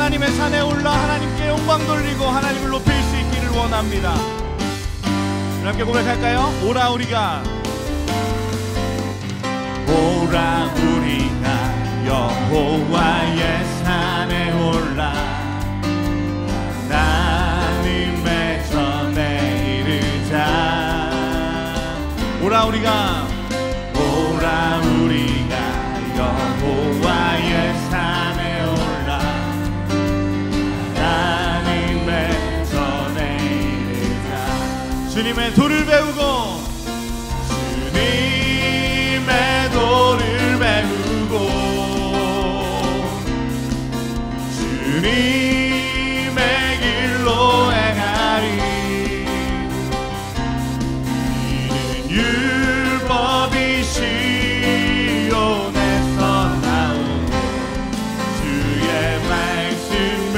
하나님의 산에 올라 하나님께 영광 돌리고 하나님을 높일 수 있기를 원합니다. 함께 고백할까요? 오라 우리가 여호와의 산에 올라 하나님의 전에 이르자. 오라 우리가 여호와의 산에 올라 하나님의 전에 이르자. 주님의 도를 배우고 주님의 도를 배우고 주님의 길로 행하리. 이는 율법이 시온에서 나오고 주의 말씀은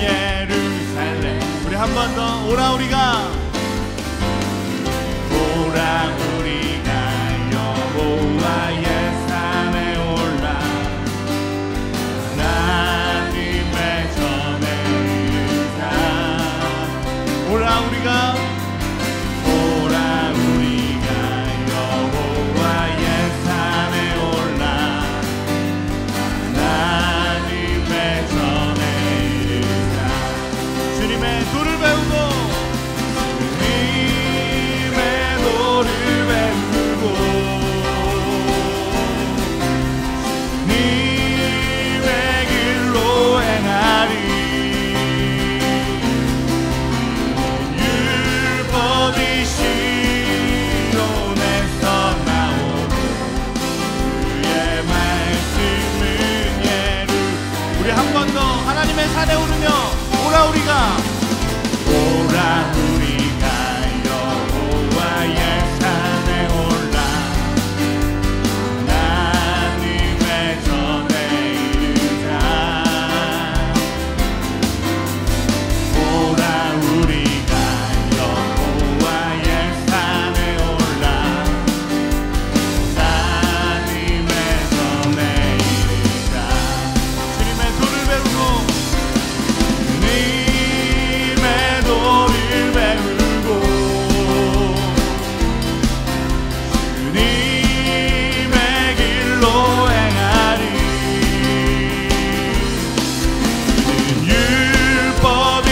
예루살렘. 우리 한 번 더 오라 우리가 여호와의 산에 올라 하나님의 전에 이르자. 오라 우리가 여호와의 산에 올라 하나님의 전에 이르자. 주님의 도를 배우고 주님의 도를 배우고 주님의 길로 행하리. 율법이 시온에서 나오고 주의 말씀은 예루살렘. 우리 한 번 더 하나님의 산에 오르며 오라 우리가 여호와의 산에 올라 하나님의 전에 이르자. 오라 우리가 여호와의 산에 올라 하나님의 전에 이르자. 주님의 도를 배우고 주님의 도를 배우고 주님의 길로 행하리. 이는 율법이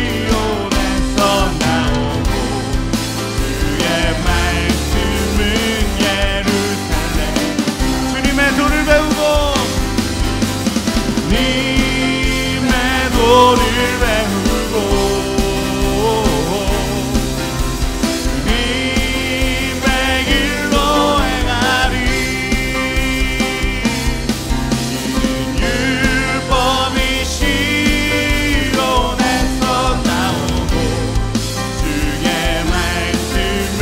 시온에서 나오고 주의 말씀은 예루살렘. 주님의 도를 배우고 주님의 도를 배우고 주님의 길로 행하리. 이는 율법이 시온에서 나오고 주의 말씀은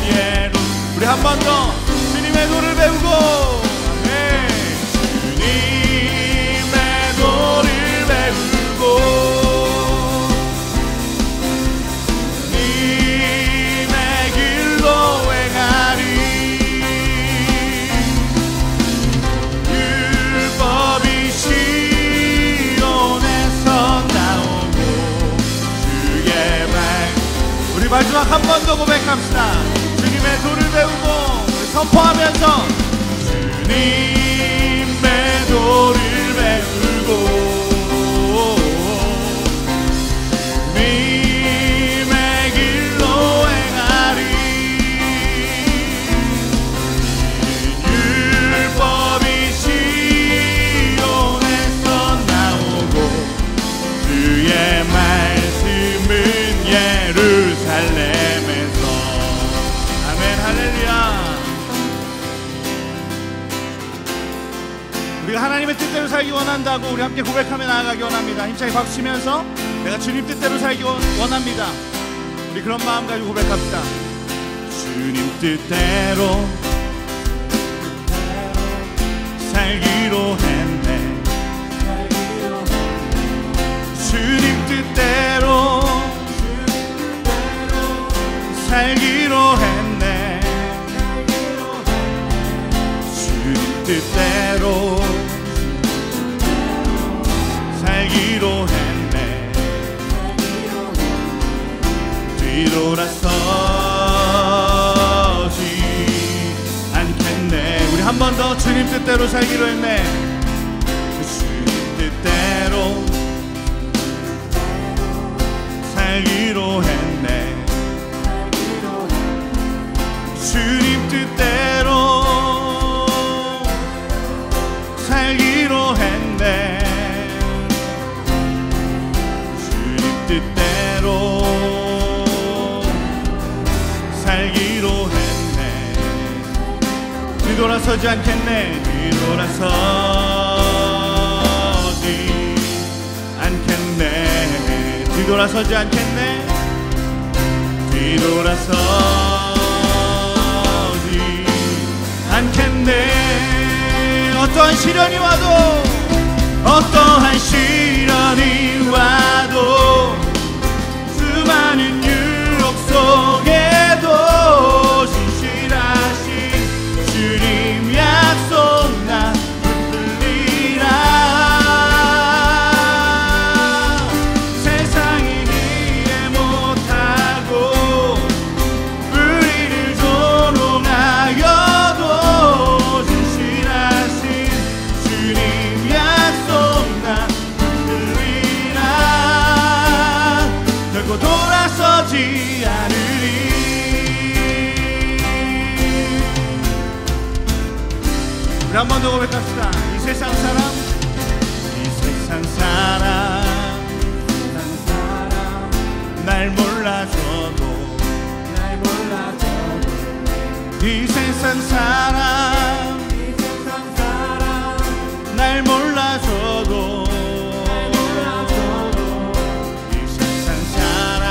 예루. 우리 한 번 더 주님의 도를 배우고 주님의 도를 배우고 주님의 길로 행하리. 율법이 시온에서 나오고 주의 말. 우리 마지막 한 번 더 고백합시다. 주님의 도를 배우고 우리 선포하면서 주님의 도를 배우고 주님의 길로 행하리. 율법이 시온에서 나오고 주의 말씀은 예루살렘에서. 아멘 할렐루야. 우리가 하나님의 뜻대로 살기 원한다고 우리 함께 고백하며 나아가기 원합니다. 힘차게 박수치면서 내가 주님 뜻대로 살기 원합니다. 우리 그런 마음 가지고 고백합시다. 주님 뜻대로 살기로 했네. 주님 뜻대로 살기로 했네. 주님 뜻대로 번 더 주님 뜻대로 살기로 했네. 주님 뜻대로 살기로 했네. 주님 뜻대로 살기로 했네. 주님 뜻대로 살기로 했네. 뒤돌아서지 않겠네. 뒤돌아서지 않겠네. 뒤돌아서지 않겠네. 뒤돌아서지 않겠네. 어떠한 시련이 와도, 어떠한 시련이 와도, 수많은 유혹 속에도 신실하신 주님 약속 나 붙들리라. 세상이 이해 못하고 우리를 조롱하여도 신실하신 주님 약속 나 붙들리라. 결코 돌아서지 않으리. 우리 한 번 더 고백합시다. 이 세상 사람, 이 세상 사람 날 몰라줘도, 이 세상 사람 날 몰라줘도, 이 세상 사람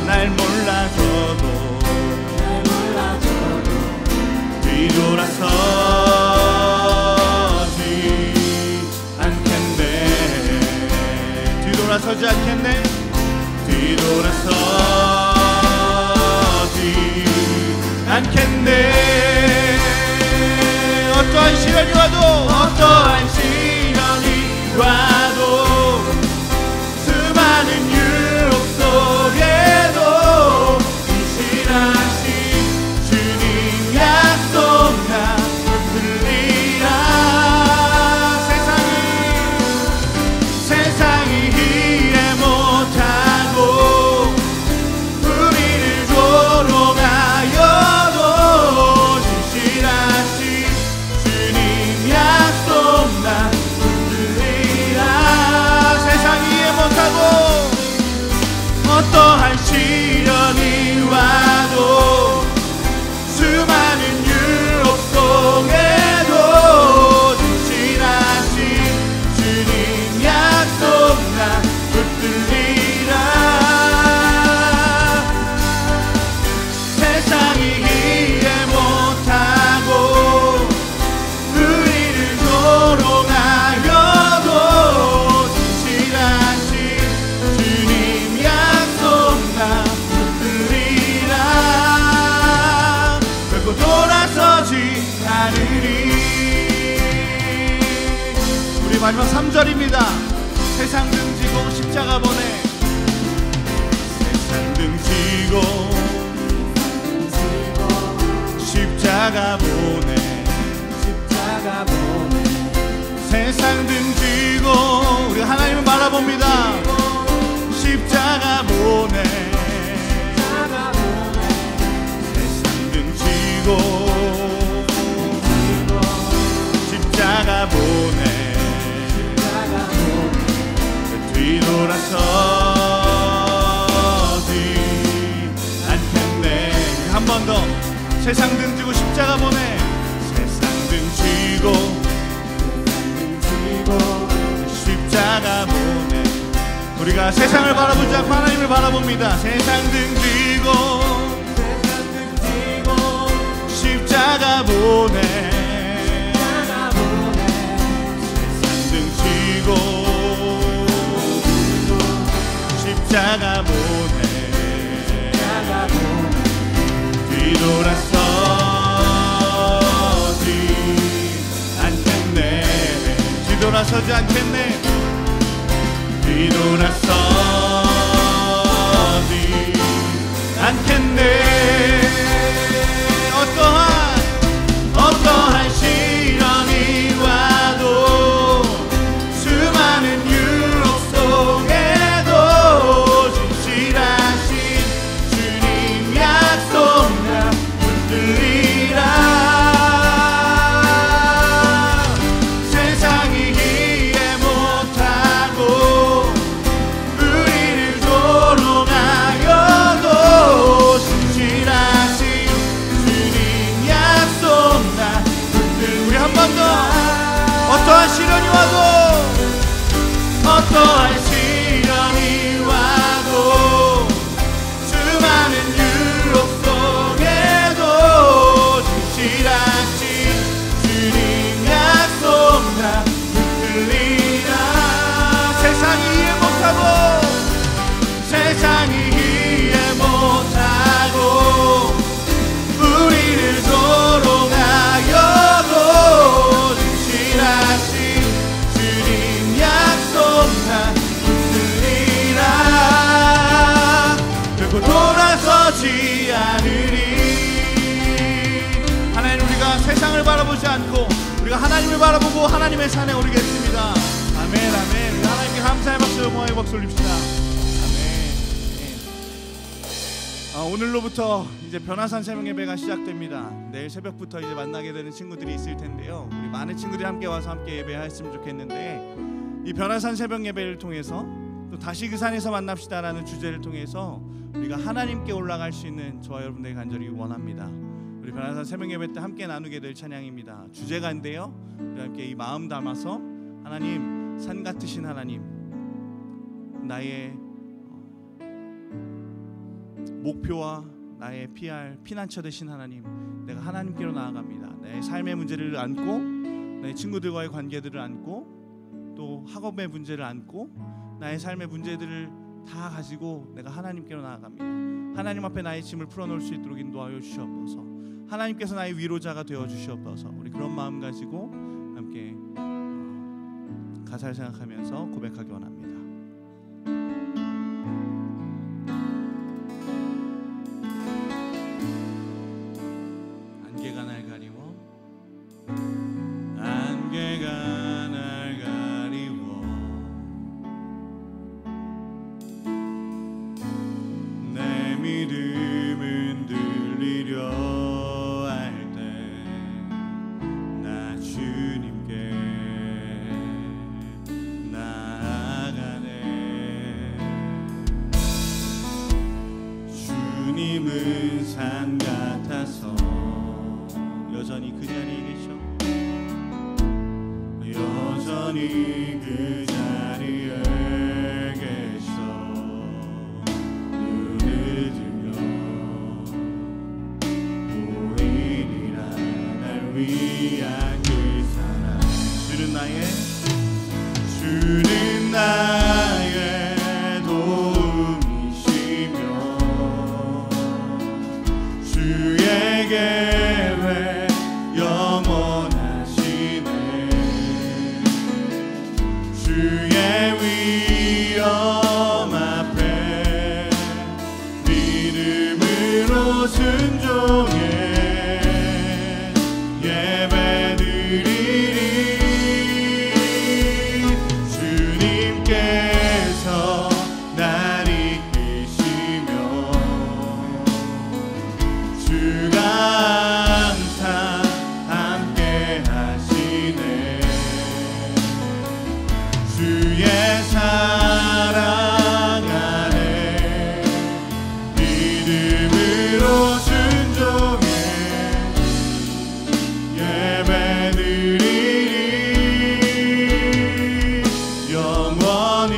날 몰라줘도 뒤돌아서지 않겠네. 뒤돌아서지 않겠네. 뒤돌아서지 않겠네. 어떠한 시련이 와도, 어떠한 시련이 와도, 수많은 유혹 속에도 신실하신 주님 약속 나 붙들리라. 세상이 이해 못하고 우리를 조롱하여도 신실하신 주님 약속 나 붙들리라. 세상이 이해 못하고 어떠한 시련이 와도, 수많은 유혹 속에도 신실하신 주님 약속 나 붙들리라. 세상이 이해 못하고 우리를 조롱하여도 신실하신 주님 약속 나 붙들리라. 결코 돌아서지 않으리. 우리 마지막 3절입니다. 세상 등지고 십자가 보내. 세상 등지고 십자가 보내. 세상 등지고 우리 하나님을 바라봅니다. 십자가 보내. 세상 등지고 십자가 보내. 뒤돌아서지 않겠네. 한 번 더. 세상 등지고 십자가 보내. 세상 등지고 십자가 보내. 우리가 세상을 바라보지 않고 하나님을 바라봅니다. 세상 등지고 십자가 보내. 세상 등지고 십자가 보내. 뒤돌아서지 않겠네. 뒤돌아서지 않겠네. 뒤돌아서지 않겠네. 어떠한 시련이 와도 수많은 유혹 속에도 진실하신 주님 약속 나 붙들리라. 세상이 이해 못하고 우리를 조롱하여도 진실하신 주님 약속 나 붙들리라. 우리 한 번 더. 어떠한 시련이 와도 어떠한 시련이 와도 수많은 유혹 속에도 진실하신 주님 약속 나 붙들리라. 세상이 이해 못하고 우리를 조롱하여도 진실하신 주님 약속 나 붙들리라. 결코 돌아서지 않으리. 하나님, 우리가 세상을 바라보지 않고 우리가 하나님을 바라보고 하나님의 산에 오르겠습니다. 아멘, 아멘. 우리 하나님께 감사의 박수, 영광의 박수 올립시다. 아멘. 오늘로부터 이제 변화산 새벽 예배가 시작됩니다. 내일 새벽부터 이제 만나게 되는 친구들이 있을 텐데요. 우리 많은 친구들이 함께 와서 함께 예배했으면 좋겠는데, 이 변화산 새벽 예배를 통해서 또 다시 그 산에서 만납시다라는 주제를 통해서 우리가 하나님께 올라갈 수 있는 저와 여러분들이 간절히 원합니다. 우리 변화산 새벽 예배 때 함께 나누게 될 찬양입니다. 주제가인데요, 우리 함께 이 마음 담아서 하나님, 산 같으신 하나님, 나의 목표와 나의 피난처 되신 하나님, 내가 하나님께로 나아갑니다. 내 삶의 문제를 안고, 내 친구들과의 관계들을 안고, 또 학업의 문제를 안고, 나의 삶의 문제들을 다 가지고 내가 하나님께로 나아갑니다. 하나님 앞에 나의 짐을 풀어놓을 수 있도록 인도하여 주시옵소서. 하나님께서 나의 위로자가 되어 주시옵소서. 우리 그런 마음 가지고 함께 가사를 생각하면서 고백하기 원합니다. 안개가 날 가리워, 안개가 날 가리워, 내 믿음은 들리려 주님은 산 같아서 여전히 그 자리에 계셔, 여전히 그 자리에 계셔. 눈을 들면 보이리라 날 위한 그 사랑. 주는 나의 주의 계획 영원하시네. 주의 위엄 앞에 믿음으로 순종해 예배드리리. 주님께서 날 이끄시며 주가 항상 함께 하시네. 주의 사랑 안에 믿음으로 순종해 예배드리리. 영원히.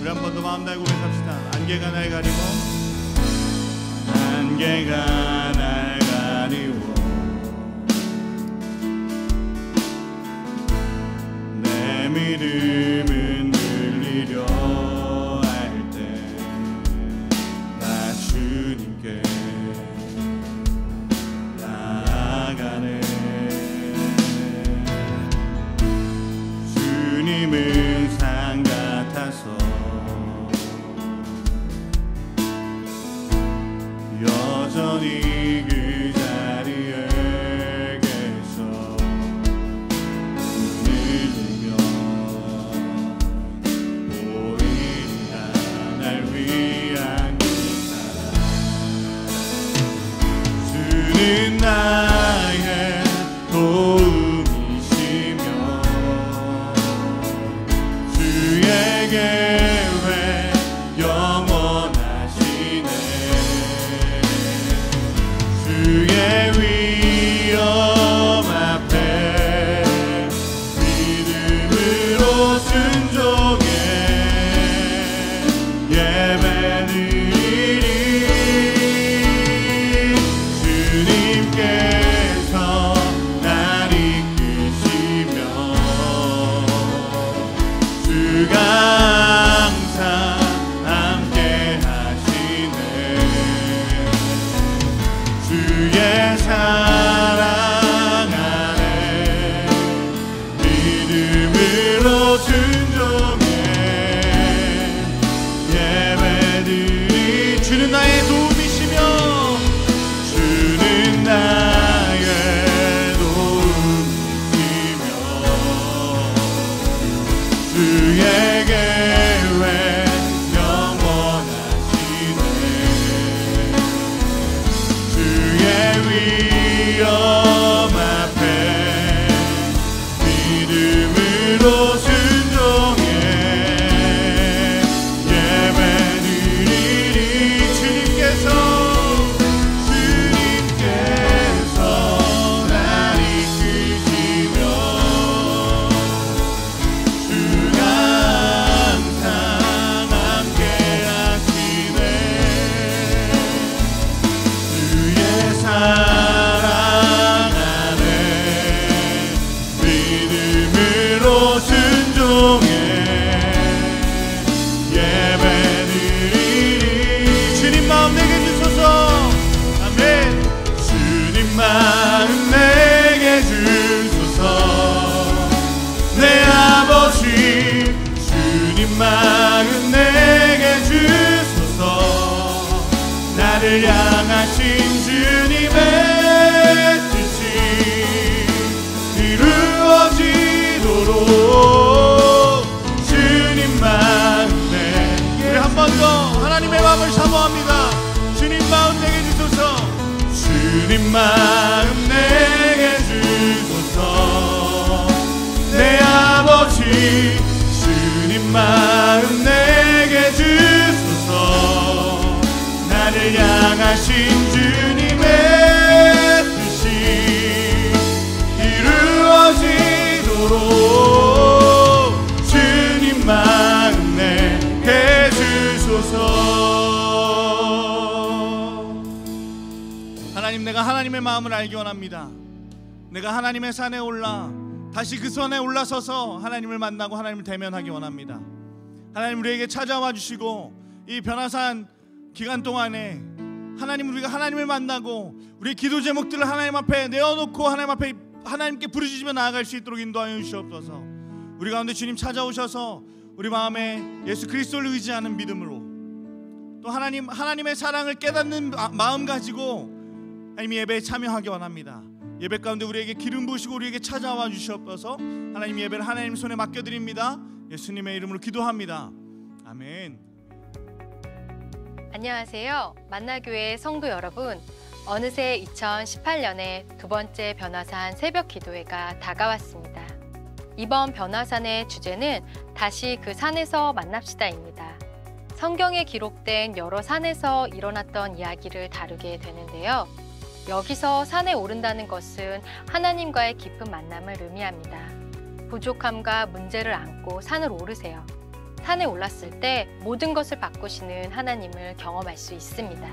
우리 한 번 더 마음 달고 고백합시다. 안개가 날 가리고, 안개가 날 가리워, 내 믿음은 들리려 할 때 나 주님께 나아가네. 주님은 산 같아서 여전히 그 자리에 계셔 눈을 들면 보인다 날 위한 그 사랑 주는 나의 도움이시며 주의 계획 영원하시네 주의 위엄 앞에 믿음으로 순종해 예배드리리 주님께서 날 이끄시며 주가 항상 함께 하시네 주의 사랑 안에 믿음으로 순종해 예배드리 주는 나의 도움이시며 주는 나의 도움이시며 주의 계획 영원하시네 주의 위엄 앞에 믿음으로 순종해 예배드리리 주님께서 날 이끄시며 주가 항상 함께 하시네 주의 사랑 안에 믿음으로 순종해 예배드리리 주님 마음 내게 주소서 아멘 주님 마음 내게 주소서 내 아버지 주님 마음 내게 주소서 나를 향하신 주님의 뜻이 이루어지도록 주님 마음 내게 한 번 더 하나님의 마음을 사모합니다 주님 마음 내게 주소서 주님 마음 내게 주소서 내 아버지 주님 마음 내게 주소서 나를 향하신 주님의 뜻이 이루어지도록 주님 마음 내게 주소서 하나님 내가 하나님의 마음을 알기 원합니다 내가 하나님의 산에 올라 다시 그 산에 올라서서 하나님을 만나고 하나님을 대면하기 원합니다 하나님 우리에게 찾아와 주시고 이 변화산 기간 동안에 하나님 우리가 하나님을 만나고 우리의 기도 제목들을 하나님 앞에 내어놓고 하나님 앞에 하나님께 부르짖으며 나아갈 수 있도록 인도하여 주시옵소서 우리 가운데 주님 찾아오셔서 우리 마음에 예수 그리스도를 의지하는 믿음으로 또 하나님의 사랑을 깨닫는 마음 가지고 하나님 예배에 참여하기 원합니다 예배 가운데 우리에게 기름 부으시고 우리에게 찾아와 주시옵소서 하나님 예배를 하나님 손에 맡겨드립니다 예수님의 이름으로 기도합니다 아멘 안녕하세요. 만나교회 성도 여러분. 어느새 2018년에 두 번째 변화산 새벽 기도회가 다가왔습니다. 이번 변화산의 주제는 다시 그 산에서 만납시다입니다. 성경에 기록된 여러 산에서 일어났던 이야기를 다루게 되는데요. 여기서 산에 오른다는 것은 하나님과의 깊은 만남을 의미합니다. 부족함과 문제를 안고 산을 오르세요. 산에 올랐을 때 모든 것을 바꾸시는 하나님을 경험할 수 있습니다.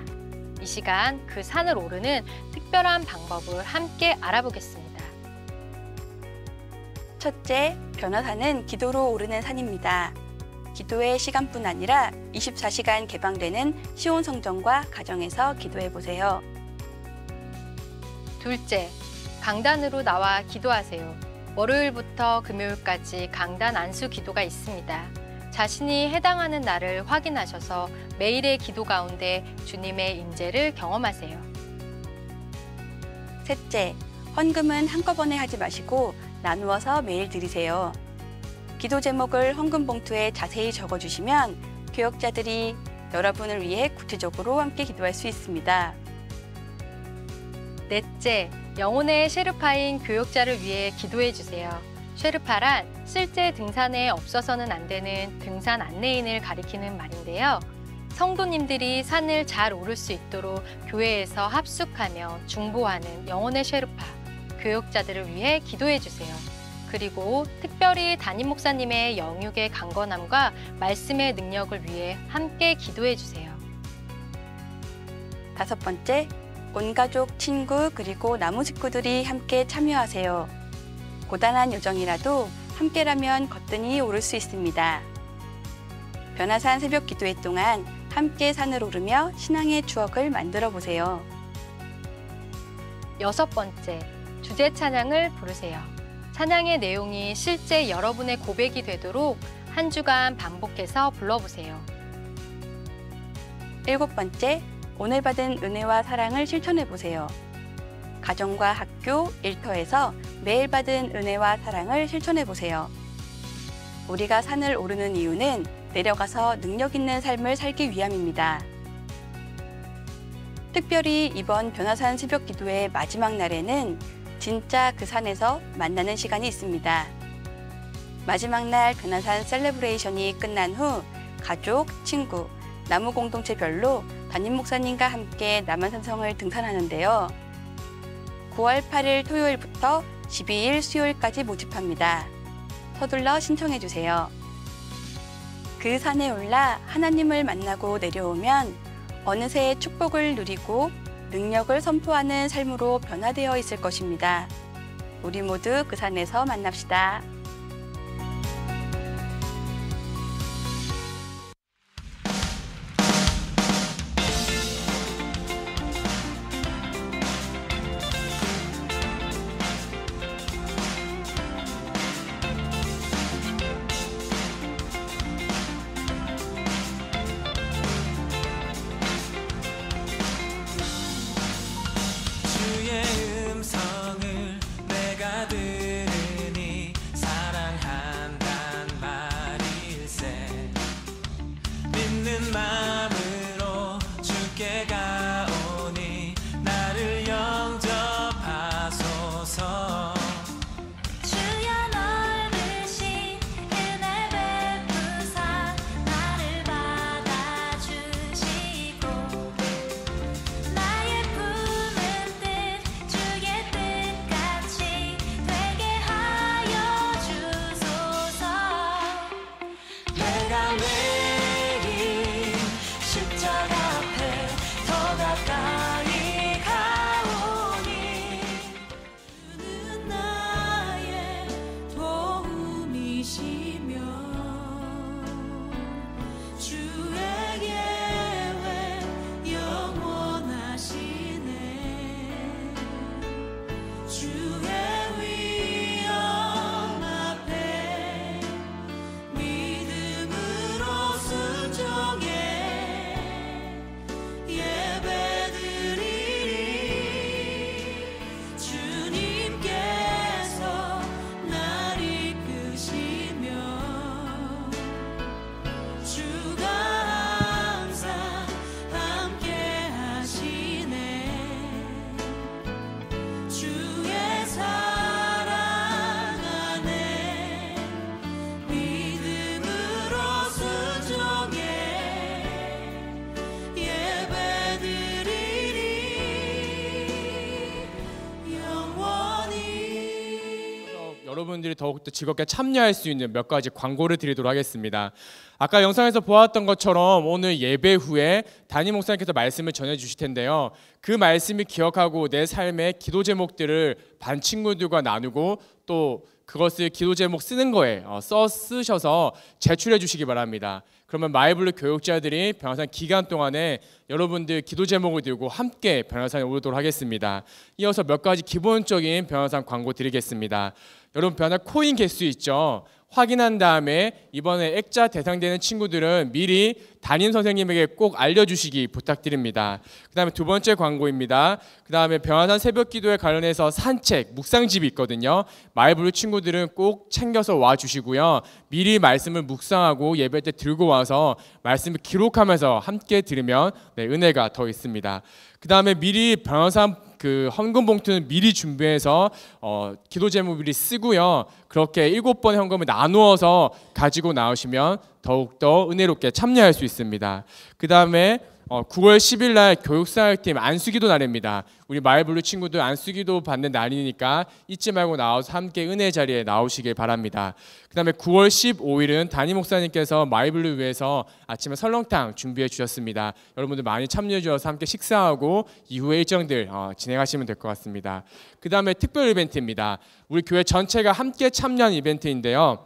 이 시간 그 산을 오르는 특별한 방법을 함께 알아보겠습니다. 첫째, 변화산은 기도로 오르는 산입니다. 기도의 시간뿐 아니라 24시간 개방되는 시온 성전과 가정에서 기도해 보세요. 둘째, 강단으로 나와 기도하세요. 월요일부터 금요일까지 강단 안수 기도가 있습니다. 자신이 해당하는 날을 확인하셔서 매일의 기도 가운데 주님의 임재를 경험하세요. 셋째, 헌금은 한꺼번에 하지 마시고 나누어서 매일 드리세요. 기도 제목을 헌금 봉투에 자세히 적어주시면 교역자들이 여러분을 위해 구체적으로 함께 기도할 수 있습니다. 넷째, 영혼의 셰르파인 교역자를 위해 기도해 주세요. 셰르파란 실제 등산에 없어서는 안 되는 등산 안내인을 가리키는 말인데요. 성도님들이 산을 잘 오를 수 있도록 교회에서 합숙하며 중보하는 영혼의 셰르파, 교역자들을 위해 기도해 주세요. 그리고 특별히 담임 목사님의 영육의 강건함과 말씀의 능력을 위해 함께 기도해 주세요. 다섯 번째, 온 가족, 친구, 그리고 나무 식구들이 함께 참여하세요. 고단한 여정이라도 함께라면 거뜬히 오를 수 있습니다. 변화산 새벽 기도회 동안 함께 산을 오르며 신앙의 추억을 만들어 보세요. 여섯 번째, 주제 찬양을 부르세요. 찬양의 내용이 실제 여러분의 고백이 되도록 한 주간 반복해서 불러보세요. 일곱 번째, 오늘 받은 은혜와 사랑을 실천해 보세요. 가정과 학교, 일터에서 매일 받은 은혜와 사랑을 실천해 보세요. 우리가 산을 오르는 이유는 내려가서 능력 있는 삶을 살기 위함입니다. 특별히 이번 변화산 새벽 기도의 마지막 날에는 진짜 그 산에서 만나는 시간이 있습니다. 마지막 날 변화산 셀레브레이션이 끝난 후 가족, 친구, 나무 공동체별로 담임 목사님과 함께 남한산성을 등산하는데요. 9월 8일 토요일부터 12일 수요일까지 모집합니다. 서둘러 신청해 주세요. 그 산에 올라 하나님을 만나고 내려오면 어느새 축복을 누리고 능력을 선포하는 삶으로 변화되어 있을 것입니다. 우리 모두 그 산에서 만납시다. 여러분들이 더욱더 즐겁게 참여할 수 있는 몇 가지 광고를 드리도록 하겠습니다. 아까 영상에서 보았던 것처럼 오늘 예배 후에 담임 목사님께서 말씀을 전해주실 텐데요. 그 말씀을 기억하고 내 삶의 기도 제목들을 반 친구들과 나누고 또 그것을 기도 제목 쓰는 거에 쓰셔서 제출해 주시기 바랍니다. 그러면 마이블루 교육자들이 변화산 기간 동안에 여러분들 기도 제목을 들고 함께 변화산에 오르도록 하겠습니다. 이어서 몇 가지 기본적인 변화산 광고 드리겠습니다. 여러분 변화 코인 개수 있죠? 확인한 다음에 이번에 액자 대상되는 친구들은 미리 담임 선생님에게 꼭 알려주시기 부탁드립니다. 그 다음에 두 번째 광고입니다. 그 다음에 변화산 새벽기도에 관련해서 산책, 묵상집이 있거든요. 마이블루 친구들은 꼭 챙겨서 와주시고요. 미리 말씀을 묵상하고 예배 때 들고 와서 말씀을 기록하면서 함께 들으면 은혜가 더 있습니다. 그 다음에 미리 변화산 그 헌금 봉투는 미리 준비해서 기도 제목 미리 쓰고요. 그렇게 7번의 헌금을 나누어서 가지고 나오시면 더욱더 은혜롭게 참여할 수 있습니다. 그 다음에 9월 10일 날 교육사역팀 안수기도 날입니다. 우리 마이블루 친구들 안수기도 받는 날이니까 잊지 말고 나와서 함께 은혜 자리에 나오시길 바랍니다. 그 다음에 9월 15일은 담임 목사님께서 마이블루 위해서 아침에 설렁탕 준비해 주셨습니다. 여러분들 많이 참여해 주셔서 함께 식사하고 이후의 일정들 진행하시면 될 것 같습니다. 그 다음에 특별 이벤트입니다. 우리 교회 전체가 함께 참여한 이벤트인데요.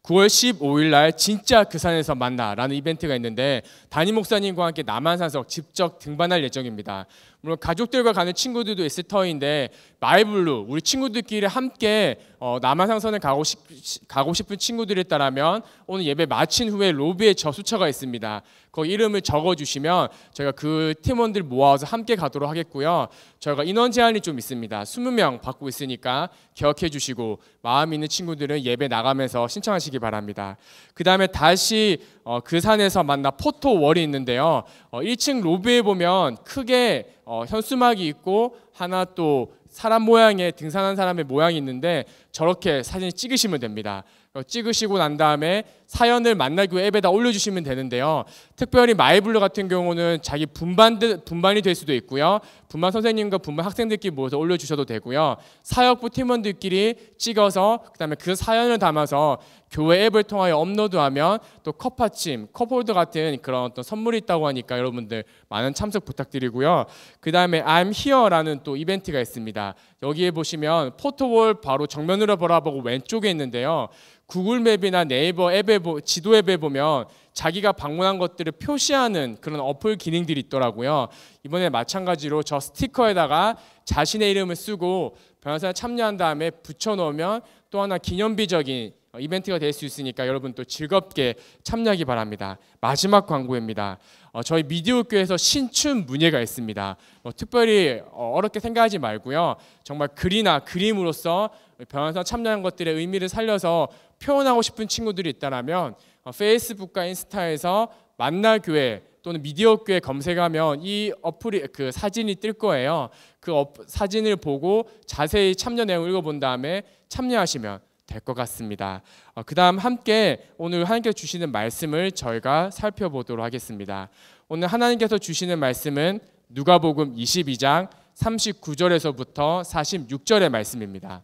9월 15일 날 진짜 그 산에서 만나라는 이벤트가 있는데 담임 목사님과 함께 남한산석 직접 등반할 예정입니다. 물론 가족들과 가는 친구들도 있을 터인데 마이블루 우리 친구들끼리 함께 남한산선에 가고 싶은 친구들이 있다면 오늘 예배 마친 후에 로비에 저수처가 있습니다. 거기 이름을 적어주시면 저희가 그 팀원들 모아서 함께 가도록 하겠고요. 저희가 인원 제한이 좀 있습니다. 20명 받고 있으니까 기억해 주시고 마음 있는 친구들은 예배 나가면서 신청하시기 바랍니다. 그 다음에 다시 그 산에서 만나 포토월이 있는데요. 1층 로비에 보면 크게 현수막이 있고 하나 또 사람 모양의 등산한 사람의 모양이 있는데 저렇게 사진 찍으시면 됩니다. 찍으시고 난 다음에 사연을 만나교회 앱에다 올려주시면 되는데요. 특별히 마이블루 같은 경우는 자기 분반이 될 수도 있고요. 분반 선생님과 분반 학생들끼리 모여서 올려주셔도 되고요. 사역부 팀원들끼리 찍어서 그다음에 그 사연을 담아서 교회 앱을 통하여 업로드하면 또 컵받침, 컵홀더 같은 그런 어떤 선물이 있다고 하니까 여러분들 많은 참석 부탁드리고요. 그 다음에 I'm Here라는 또 이벤트가 있습니다. 여기에 보시면 포토월 바로 정면으로 바라보고 왼쪽에 있는데요. 구글 맵이나 네이버 앱에 지도 앱에 보면 자기가 방문한 것들을 표시하는 그런 어플 기능들이 있더라고요. 이번에 마찬가지로 저 스티커에다가 자신의 이름을 쓰고 변호사에 참여한 다음에 붙여놓으면 또 하나 기념비적인 이벤트가 될 수 있으니까 여러분 또 즐겁게 참여하기 바랍니다. 마지막 광고입니다. 저희 미디어교회에서 신춘 문예가 있습니다. 특별히 어렵게 생각하지 말고요. 정말 글이나 그림으로써 변호사 참여한 것들의 의미를 살려서 표현하고 싶은 친구들이 있다면 페이스북과 인스타에서 만나교회 또는 미디어교회 검색하면 이 어플이 그 사진이 뜰 거예요. 그 사진을 보고 자세히 참여 내용을 읽어본 다음에 참여하시면 될 것 같습니다. 그 다음 함께 오늘 하나님께서 주시는 말씀을 저희가 살펴보도록 하겠습니다. 오늘 하나님께서 주시는 말씀은 누가복음 22장 39절에서부터 46절의 말씀입니다.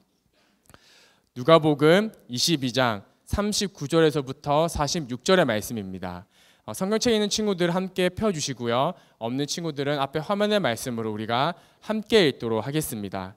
누가복음 22장 39절에서부터 46절의 말씀입니다. 성경책 있는 친구들 함께 펴주시고요. 없는 친구들은 앞에 화면의 말씀으로 우리가 함께 읽도록 하겠습니다.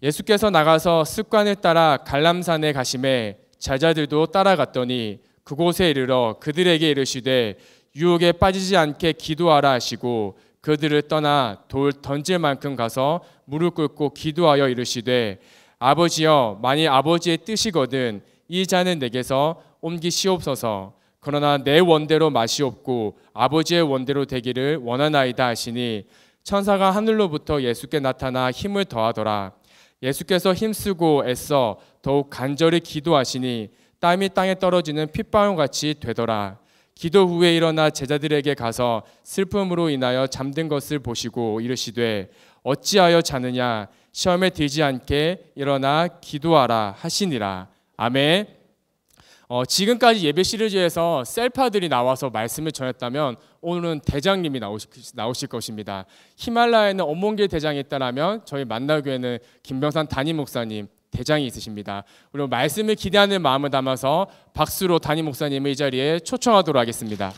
예수께서 나가서 습관을 따라 갈람산에 가시매 제자들도 따라갔더니 그곳에 이르러 그들에게 이르시되 유혹에 빠지지 않게 기도하라 하시고 그들을 떠나 돌 던질 만큼 가서 무릎 꿇고 기도하여 이르시되 아버지여 만일 아버지의 뜻이거든 이 잔은 내게서 옮기시옵소서. 그러나 내 원대로 마시옵고 아버지의 원대로 되기를 원하나이다 하시니 천사가 하늘로부터 예수께 나타나 힘을 더하더라. 예수께서 힘쓰고 애써 더욱 간절히 기도하시니 땀이 땅에 떨어지는 핏방울같이 되더라. 기도 후에 일어나 제자들에게 가서 슬픔으로 인하여 잠든 것을 보시고 이르시되 어찌하여 자느냐 시험에 들지 않게 일어나 기도하라 하시니라. 아멘. 지금까지 예배 시리즈에서 셀파들이 나와서 말씀을 전했다면 오늘은 대장님이 나오실 것입니다. 히말라야에는 엄몽길 대장이 있다라면 저희 만나교회는 김병산 담임 목사님 대장이 있으십니다. 그리고 말씀을 기대하는 마음을 담아서 박수로 담임 목사님을 이 자리에 초청하도록 하겠습니다.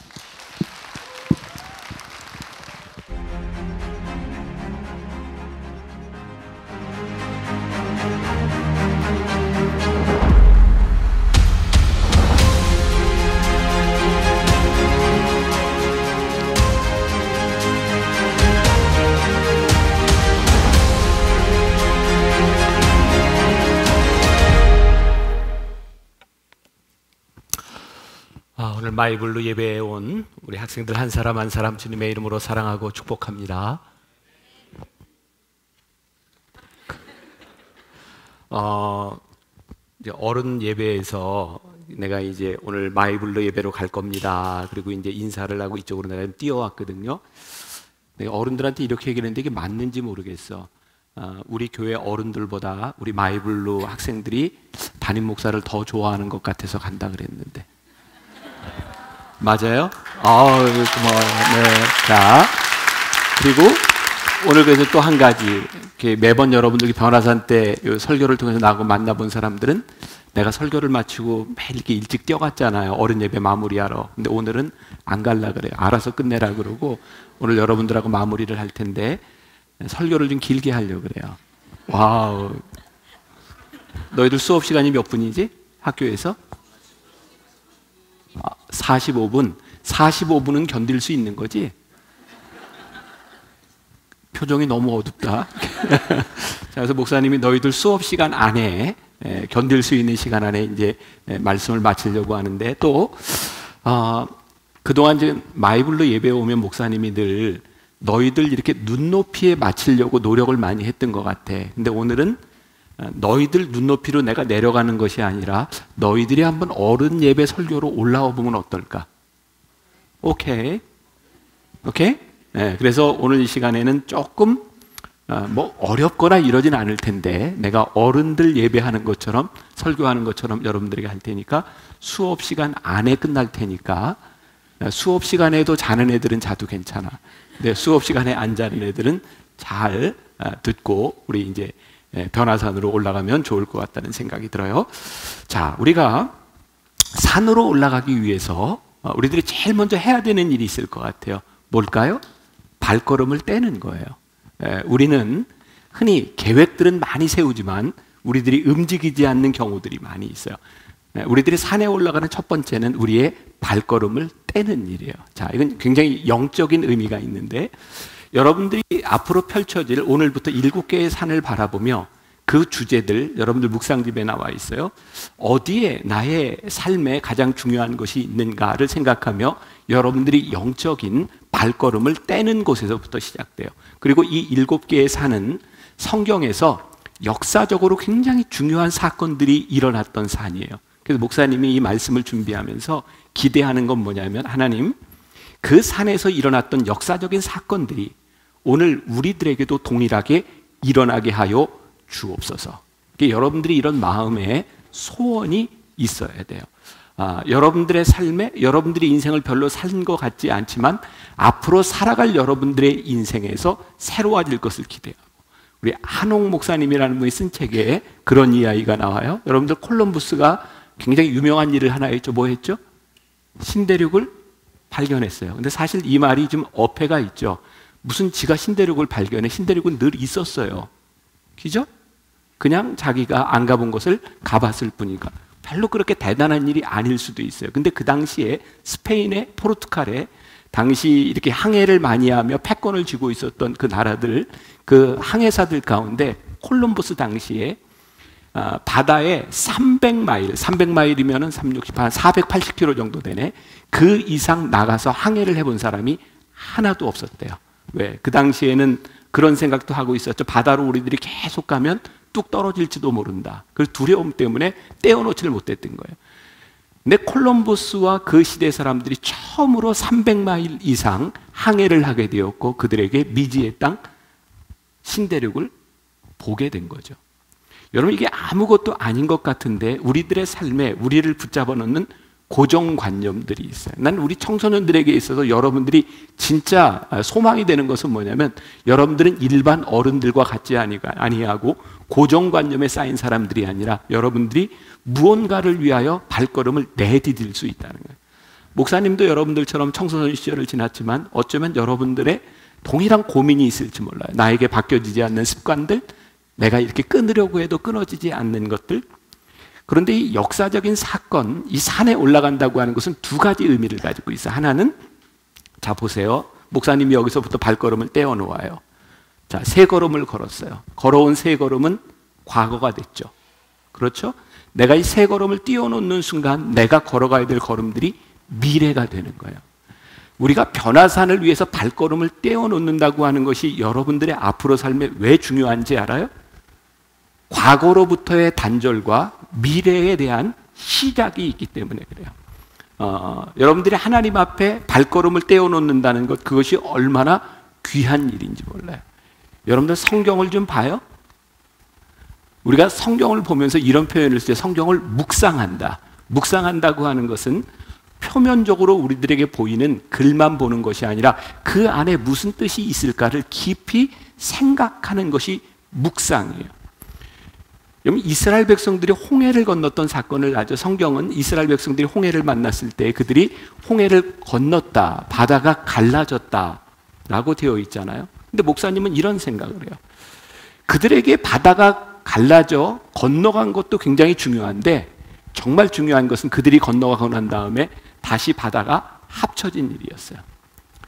마이블로 예배에 온 우리 학생들 한 사람 한 사람 주님의 이름으로 사랑하고 축복합니다. 이제 어른 예배에서 내가 이제 오늘 마이블로 예배로 갈 겁니다. 그리고 이제 인사를 하고 이쪽으로 내가 뛰어왔거든요. 내가 어른들한테 이렇게 얘기했는데 이게 맞는지 모르겠어. 우리 교회 어른들보다 우리 마이블로 학생들이 담임 목사를 더 좋아하는 것 같아서 간다 그랬는데 맞아요? 고마워요. 네. 자, 그리고 오늘 그래서 또 한 가지, 매번 여러분들이 변화산 때 설교를 통해서 나하고 만나본 사람들은 내가 설교를 마치고 매일 이렇게 일찍 뛰어갔잖아요. 어른 예배 마무리하러. 근데 오늘은 안 갈라 그래요. 알아서 끝내라 그러고 오늘 여러분들하고 마무리를 할 텐데 설교를 좀 길게 하려고 그래요. 와우. 너희들 수업 시간이 몇 분이지? 학교에서? 45분. 45분은 견딜 수 있는 거지? 표정이 너무 어둡다. 자, 그래서 목사님이 너희들 수업 시간 안에 견딜 수 있는 시간 안에 이제 말씀을 마치려고 하는데 또 그동안 이제 마이블로 예배에 오면 목사님이 늘 너희들 이렇게 눈높이에 맞추려고 노력을 많이 했던 것 같아. 근데 오늘은 너희들 눈높이로 내가 내려가는 것이 아니라 너희들이 한번 어른 예배 설교로 올라와 보면 어떨까? 오케이? 네, 그래서 오늘 이 시간에는 조금 뭐 어렵거나 이러진 않을 텐데 내가 어른들 예배하는 것처럼 설교하는 것처럼 여러분들에게 할 테니까 수업 시간 안에 끝날 테니까 수업 시간에도 자는 애들은 자도 괜찮아. 근데 수업 시간에 안 자는 애들은 잘 듣고 우리 이제 변화산으로 올라가면 좋을 것 같다는 생각이 들어요. 자, 우리가 산으로 올라가기 위해서 우리들이 제일 먼저 해야 되는 일이 있을 것 같아요. 뭘까요? 발걸음을 떼는 거예요. 우리는 흔히 계획들은 많이 세우지만 우리들이 움직이지 않는 경우들이 많이 있어요. 우리들이 산에 올라가는 첫 번째는 우리의 발걸음을 떼는 일이에요. 자, 이건 굉장히 영적인 의미가 있는데 여러분들이 앞으로 펼쳐질 오늘부터 7개의 산을 바라보며 그 주제들 여러분들 묵상집에 나와 있어요. 어디에 나의 삶에 가장 중요한 것이 있는가를 생각하며 여러분들이 영적인 발걸음을 떼는 곳에서부터 시작돼요. 그리고 이 7개의 산은 성경에서 역사적으로 굉장히 중요한 사건들이 일어났던 산이에요. 그래서 목사님이 이 말씀을 준비하면서 기대하는 건 뭐냐면 하나님, 그 산에서 일어났던 역사적인 사건들이 오늘 우리들에게도 동일하게 일어나게 하여 주옵소서. 여러분들이 이런 마음에 소원이 있어야 돼요. 여러분들의 삶에 여러분들이 인생을 별로 산 것 같지 않지만 앞으로 살아갈 여러분들의 인생에서 새로워질 것을 기대하고 우리 한옥 목사님이라는 분이 쓴 책에 그런 이야기가 나와요. 여러분들 콜럼부스가 굉장히 유명한 일을 하나 했죠. 뭐 했죠? 신대륙을 발견했어요. 근데 사실 이 말이 좀 어폐가 있죠. 무슨 지가 신대륙을 발견해. 신대륙은 늘 있었어요. 그죠? 그냥 자기가 안 가본 곳을 가봤을 뿐이니까 별로 그렇게 대단한 일이 아닐 수도 있어요. 근데 그 당시에 스페인의 포르투갈에 당시 이렇게 항해를 많이 하며 패권을 쥐고 있었던 그 나라들, 그 항해사들 가운데 콜럼버스 당시에 바다에 300마일이면 360, 한 480km 정도 되네. 그 이상 나가서 항해를 해본 사람이 하나도 없었대요. 왜? 그 당시에는 그런 생각도 하고 있었죠. 바다로 우리들이 계속 가면 뚝 떨어질지도 모른다. 그 두려움 때문에 떼어놓지를 못했던 거예요. 근데 콜럼버스와 그 시대 사람들이 처음으로 300마일 이상 항해를 하게 되었고 그들에게 미지의 땅 신대륙을 보게 된 거죠. 여러분, 이게 아무것도 아닌 것 같은데 우리들의 삶에 우리를 붙잡아 놓는 고정관념들이 있어요. 난 우리 청소년들에게 있어서 여러분들이 진짜 소망이 되는 것은 뭐냐면 여러분들은 일반 어른들과 같지 아니하고 고정관념에 쌓인 사람들이 아니라 여러분들이 무언가를 위하여 발걸음을 내디딜 수 있다는 거예요. 목사님도 여러분들처럼 청소년 시절을 지났지만 어쩌면 여러분들의 동일한 고민이 있을지 몰라요. 나에게 바뀌어지지 않는 습관들, 내가 이렇게 끊으려고 해도 끊어지지 않는 것들. 그런데 이 역사적인 사건, 이 산에 올라간다고 하는 것은 두 가지 의미를 가지고 있어요. 하나는, 자 보세요. 목사님이 여기서부터 발걸음을 떼어놓아요. 자, 세 걸음을 걸었어요. 걸어온 세 걸음은 과거가 됐죠. 그렇죠? 내가 이 세 걸음을 띄워놓는 순간 내가 걸어가야 될 걸음들이 미래가 되는 거예요. 우리가 변화산을 위해서 발걸음을 떼어놓는다고 하는 것이 여러분들의 앞으로 삶에 왜 중요한지 알아요? 과거로부터의 단절과 미래에 대한 시작이 있기 때문에 그래요. 여러분들이 하나님 앞에 발걸음을 떼어놓는다는 것, 그것이 얼마나 귀한 일인지 몰라요. 여러분들 성경을 좀 봐요. 우리가 성경을 보면서 이런 표현을 쓸 때 성경을 묵상한다. 묵상한다고 하는 것은 표면적으로 우리들에게 보이는 글만 보는 것이 아니라 그 안에 무슨 뜻이 있을까를 깊이 생각하는 것이 묵상이에요. 여러분, 이스라엘 백성들이 홍해를 건넜던 사건을 아죠. 성경은 이스라엘 백성들이 홍해를 만났을 때 그들이 홍해를 건넜다, 바다가 갈라졌다 라고 되어 있잖아요. 근데 목사님은 이런 생각을 해요. 그들에게 바다가 갈라져 건너간 것도 굉장히 중요한데 정말 중요한 것은 그들이 건너가고 난 다음에 다시 바다가 합쳐진 일이었어요.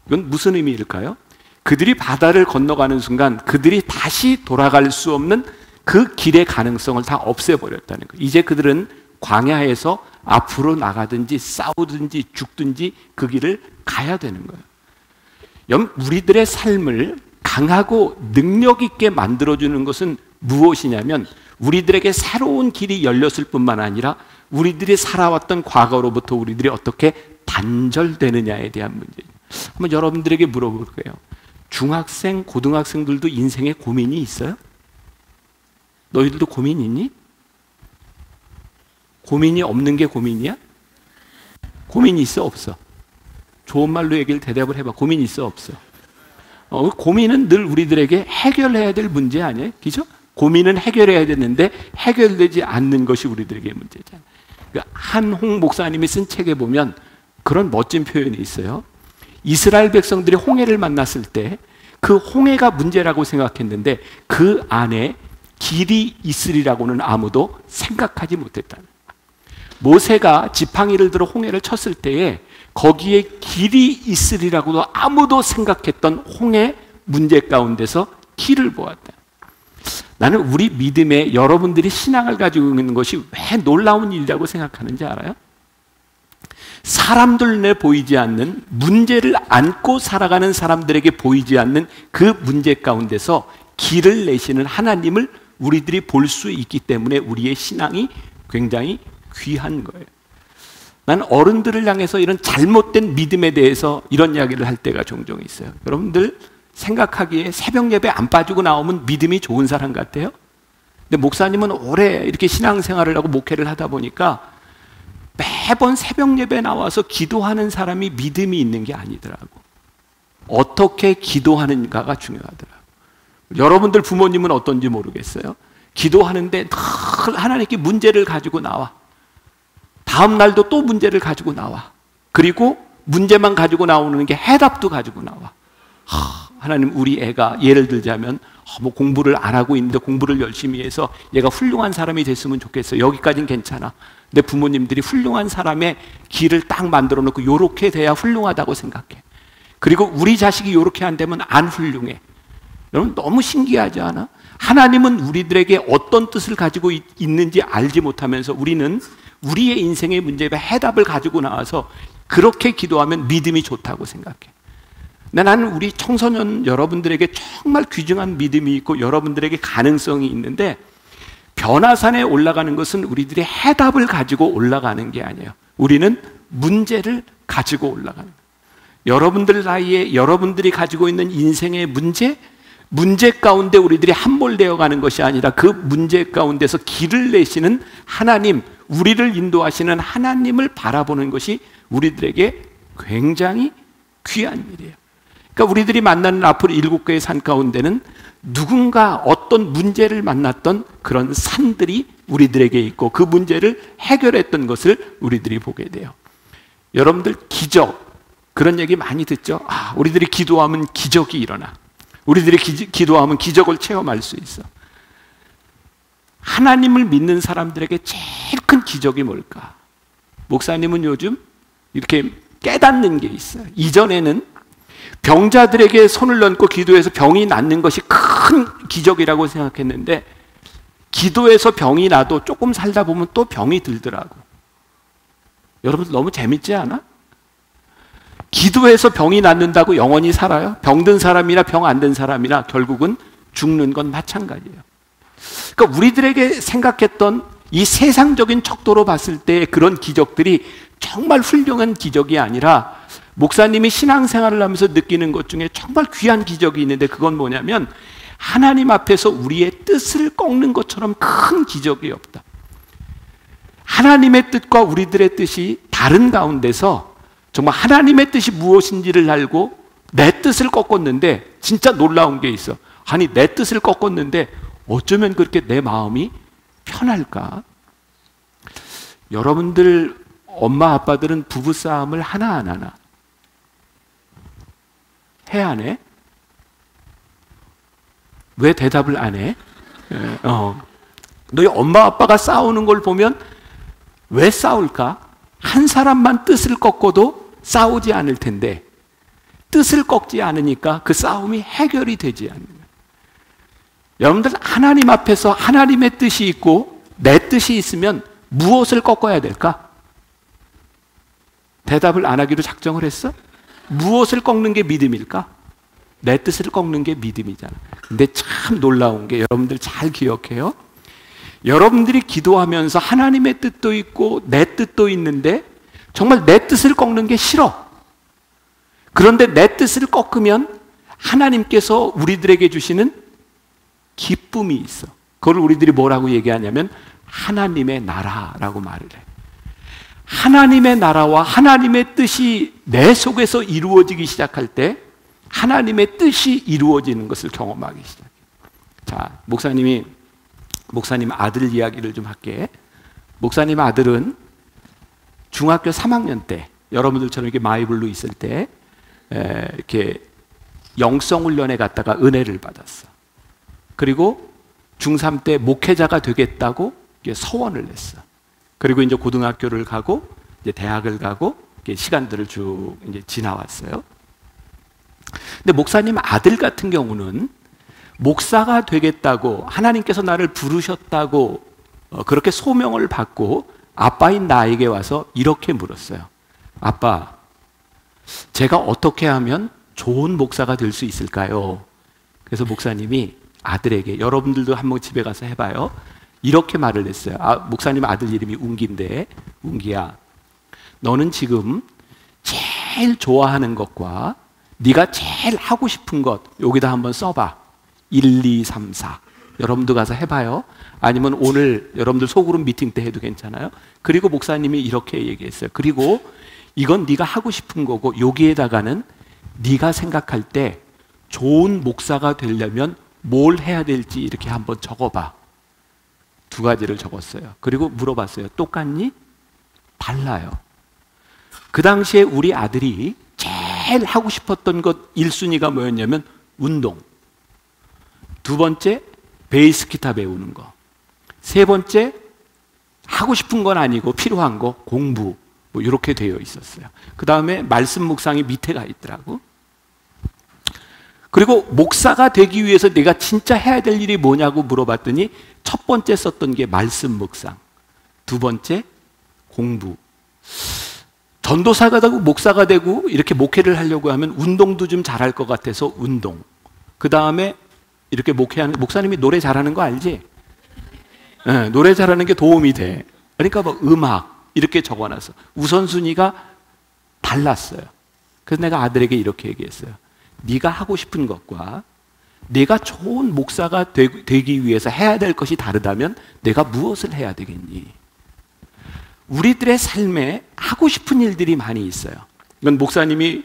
이건 무슨 의미일까요? 그들이 바다를 건너가는 순간 그들이 다시 돌아갈 수 없는 그 길의 가능성을 다 없애버렸다는 거예요. 이제 그들은 광야에서 앞으로 나가든지 싸우든지 죽든지 그 길을 가야 되는 거예요. 우리들의 삶을 강하고 능력 있게 만들어주는 것은 무엇이냐면 우리들에게 새로운 길이 열렸을 뿐만 아니라 우리들이 살아왔던 과거로부터 우리들이 어떻게 단절되느냐에 대한 문제예요. 한번 여러분들에게 물어볼 거예요. 중학생, 고등학생들도 인생에 고민이 있어요? 너희들도 고민 있니? 고민이 없는 게 고민이야? 고민이 있어, 없어? 좋은 말로 얘기를 대답을 해봐. 고민 있어, 없어? 고민은 늘 우리들에게 해결해야 될 문제 아니에요? 그죠? 고민은 해결해야 되는데 해결되지 않는 것이 우리들에게 문제잖아요. 한홍 목사님이 쓴 책에 보면 그런 멋진 표현이 있어요. 이스라엘 백성들이 홍해를 만났을 때 그 홍해가 문제라고 생각했는데 그 안에 길이 있으리라고는 아무도 생각하지 못했다. 모세가 지팡이를 들어 홍해를 쳤을 때에 거기에 길이 있으리라고도 아무도 생각했던 홍해 문제 가운데서 길을 보았다. 나는 우리 믿음에 여러분들이 신앙을 가지고 있는 것이 왜 놀라운 일이라고 생각하는지 알아요? 사람들 눈에 보이지 않는 문제를 안고 살아가는 사람들에게 보이지 않는 그 문제 가운데서 길을 내시는 하나님을 우리들이 볼 수 있기 때문에 우리의 신앙이 굉장히 귀한 거예요. 난 어른들을 향해서 이런 잘못된 믿음에 대해서 이런 이야기를 할 때가 종종 있어요. 여러분들 생각하기에 새벽 예배 안 빠지고 나오면 믿음이 좋은 사람 같아요? 근데 목사님은 오래 이렇게 신앙생활을 하고 목회를 하다 보니까 매번 새벽 예배 나와서 기도하는 사람이 믿음이 있는 게 아니더라고. 어떻게 기도하는가가 중요하더라고. 여러분들 부모님은 어떤지 모르겠어요. 기도하는데 늘 하나님께 문제를 가지고 나와. 다음 날도 또 문제를 가지고 나와. 그리고 문제만 가지고 나오는 게 해답도 가지고 나와. 하나님, 우리 애가 예를 들자면 뭐 공부를 안 하고 있는데 공부를 열심히 해서 얘가 훌륭한 사람이 됐으면 좋겠어. 여기까지는 괜찮아. 근데 부모님들이 훌륭한 사람의 길을 딱 만들어 놓고 요렇게 돼야 훌륭하다고 생각해. 그리고 우리 자식이 요렇게 안 되면 안 훌륭해. 여러분 너무 신기하지 않아? 하나님은 우리들에게 어떤 뜻을 가지고 있는지 알지 못하면서 우리는 우리의 인생의 문제에 해답을 가지고 나와서 그렇게 기도하면 믿음이 좋다고 생각해. 나는 우리 청소년 여러분들에게 정말 귀중한 믿음이 있고 여러분들에게 가능성이 있는데 변화산에 올라가는 것은 우리들의 해답을 가지고 올라가는 게 아니에요. 우리는 문제를 가지고 올라가는 거예요. 여러분들 나이에 여러분들이 가지고 있는 인생의 문제 가운데 우리들이 함몰되어 가는 것이 아니라 그 문제 가운데서 길을 내시는 하나님, 우리를 인도하시는 하나님을 바라보는 것이 우리들에게 굉장히 귀한 일이에요. 그러니까 우리들이 만나는 앞으로 7개의 산 가운데는 누군가 어떤 문제를 만났던 그런 산들이 우리들에게 있고 그 문제를 해결했던 것을 우리들이 보게 돼요. 여러분들 기적, 그런 얘기 많이 듣죠? 우리들이 기도하면 기적이 일어나. 우리들이 기도하면 기적을 체험할 수 있어. 하나님을 믿는 사람들에게 제일 큰 기적이 뭘까? 목사님은 요즘 이렇게 깨닫는 게 있어요. 이전에는 병자들에게 손을 얹고 기도해서 병이 낫는 것이 큰 기적이라고 생각했는데 기도해서 병이 나도 조금 살다 보면 또 병이 들더라고. 여러분 너무 재밌지 않아? 기도해서 병이 낫는다고 영원히 살아요? 병든 사람이나 병 안 든 사람이나 결국은 죽는 건 마찬가지예요. 그러니까 우리들에게 생각했던 이 세상적인 척도로 봤을 때 그런 기적들이 정말 훌륭한 기적이 아니라 목사님이 신앙생활을 하면서 느끼는 것 중에 정말 귀한 기적이 있는데 그건 뭐냐면 하나님 앞에서 우리의 뜻을 꺾는 것처럼 큰 기적이 없다. 하나님의 뜻과 우리들의 뜻이 다른 가운데서 정말 하나님의 뜻이 무엇인지를 알고 내 뜻을 꺾었는데 진짜 놀라운 게 있어. 아니 내 뜻을 꺾었는데 어쩌면 그렇게 내 마음이 편할까? 여러분들 엄마 아빠들은 부부싸움을 하나 안 하나? 해 안 해? 왜 대답을 안 해? 너희 엄마 아빠가 싸우는 걸 보면 왜 싸울까? 한 사람만 뜻을 꺾어도 싸우지 않을 텐데 뜻을 꺾지 않으니까 그 싸움이 해결이 되지 않는 거예요. 여러분들 하나님 앞에서 하나님의 뜻이 있고 내 뜻이 있으면 무엇을 꺾어야 될까? 대답을 안 하기로 작정을 했어? 무엇을 꺾는 게 믿음일까? 내 뜻을 꺾는 게 믿음이잖아. 근데 참 놀라운 게 여러분들 잘 기억해요. 여러분들이 기도하면서 하나님의 뜻도 있고 내 뜻도 있는데 정말 내 뜻을 꺾는 게 싫어. 그런데 내 뜻을 꺾으면 하나님께서 우리들에게 주시는 기쁨이 있어. 그걸 우리들이 뭐라고 얘기하냐면 하나님의 나라라고 말을 해. 하나님의 나라와 하나님의 뜻이 내 속에서 이루어지기 시작할 때 하나님의 뜻이 이루어지는 것을 경험하기 시작해요. 자, 목사님 아들 이야기를 좀 할게. 목사님 아들은 중학교 3학년 때 여러분들처럼 이렇게 마이블로 있을 때 이렇게 영성훈련에 갔다가 은혜를 받았어. 그리고 중3 때 목회자가 되겠다고 서원을 냈어. 그리고 이제 고등학교를 가고 이제 대학을 가고 시간들을 쭉 이제 지나왔어요. 근데 목사님 아들 같은 경우는 목사가 되겠다고 하나님께서 나를 부르셨다고 그렇게 소명을 받고 아빠인 나에게 와서 이렇게 물었어요. 아빠, 제가 어떻게 하면 좋은 목사가 될 수 있을까요? 그래서 목사님이 아들에게, 여러분들도 한번 집에 가서 해봐요. 이렇게 말을 했어요. 목사님 아들 이름이 웅기인데, 웅기야, 너는 지금 제일 좋아하는 것과 네가 제일 하고 싶은 것 여기다 한번 써봐. 1, 2, 3, 4. 여러분도 가서 해봐요. 아니면 오늘 여러분들 소그룹 미팅 때 해도 괜찮아요. 그리고 목사님이 이렇게 얘기했어요. 그리고 이건 네가 하고 싶은 거고 여기에다가는 네가 생각할 때 좋은 목사가 되려면 뭘 해야 될지 이렇게 한번 적어봐. 2가지를 적었어요. 그리고 물어봤어요. 똑같니? 달라요. 그 당시에 우리 아들이 제일 하고 싶었던 것 1순위가 뭐였냐면 운동, 2번째 베이스 기타 배우는 거, 3번째 하고 싶은 건 아니고 필요한 거 공부, 뭐 이렇게 되어 있었어요. 그 다음에 말씀 묵상이 밑에 가 있더라고. 그리고 목사가 되기 위해서 내가 진짜 해야 될 일이 뭐냐고 물어봤더니 첫 번째 썼던 게 말씀 묵상, 2번째 공부. 전도사가 되고 목사가 되고 이렇게 목회를 하려고 하면 운동도 좀 잘할 것 같아서 운동. 그 다음에 이렇게 목회하는, 목사님이 노래 잘하는 거 알지? 네, 노래 잘하는 게 도움이 돼. 그러니까 뭐 음악 이렇게 적어놨어. 우선순위가 달랐어요. 그래서 내가 아들에게 이렇게 얘기했어요. 네가 하고 싶은 것과 네가 좋은 목사가 되기 위해서 해야 될 것이 다르다면 내가 무엇을 해야 되겠니? 우리들의 삶에 하고 싶은 일들이 많이 있어요. 이건 목사님이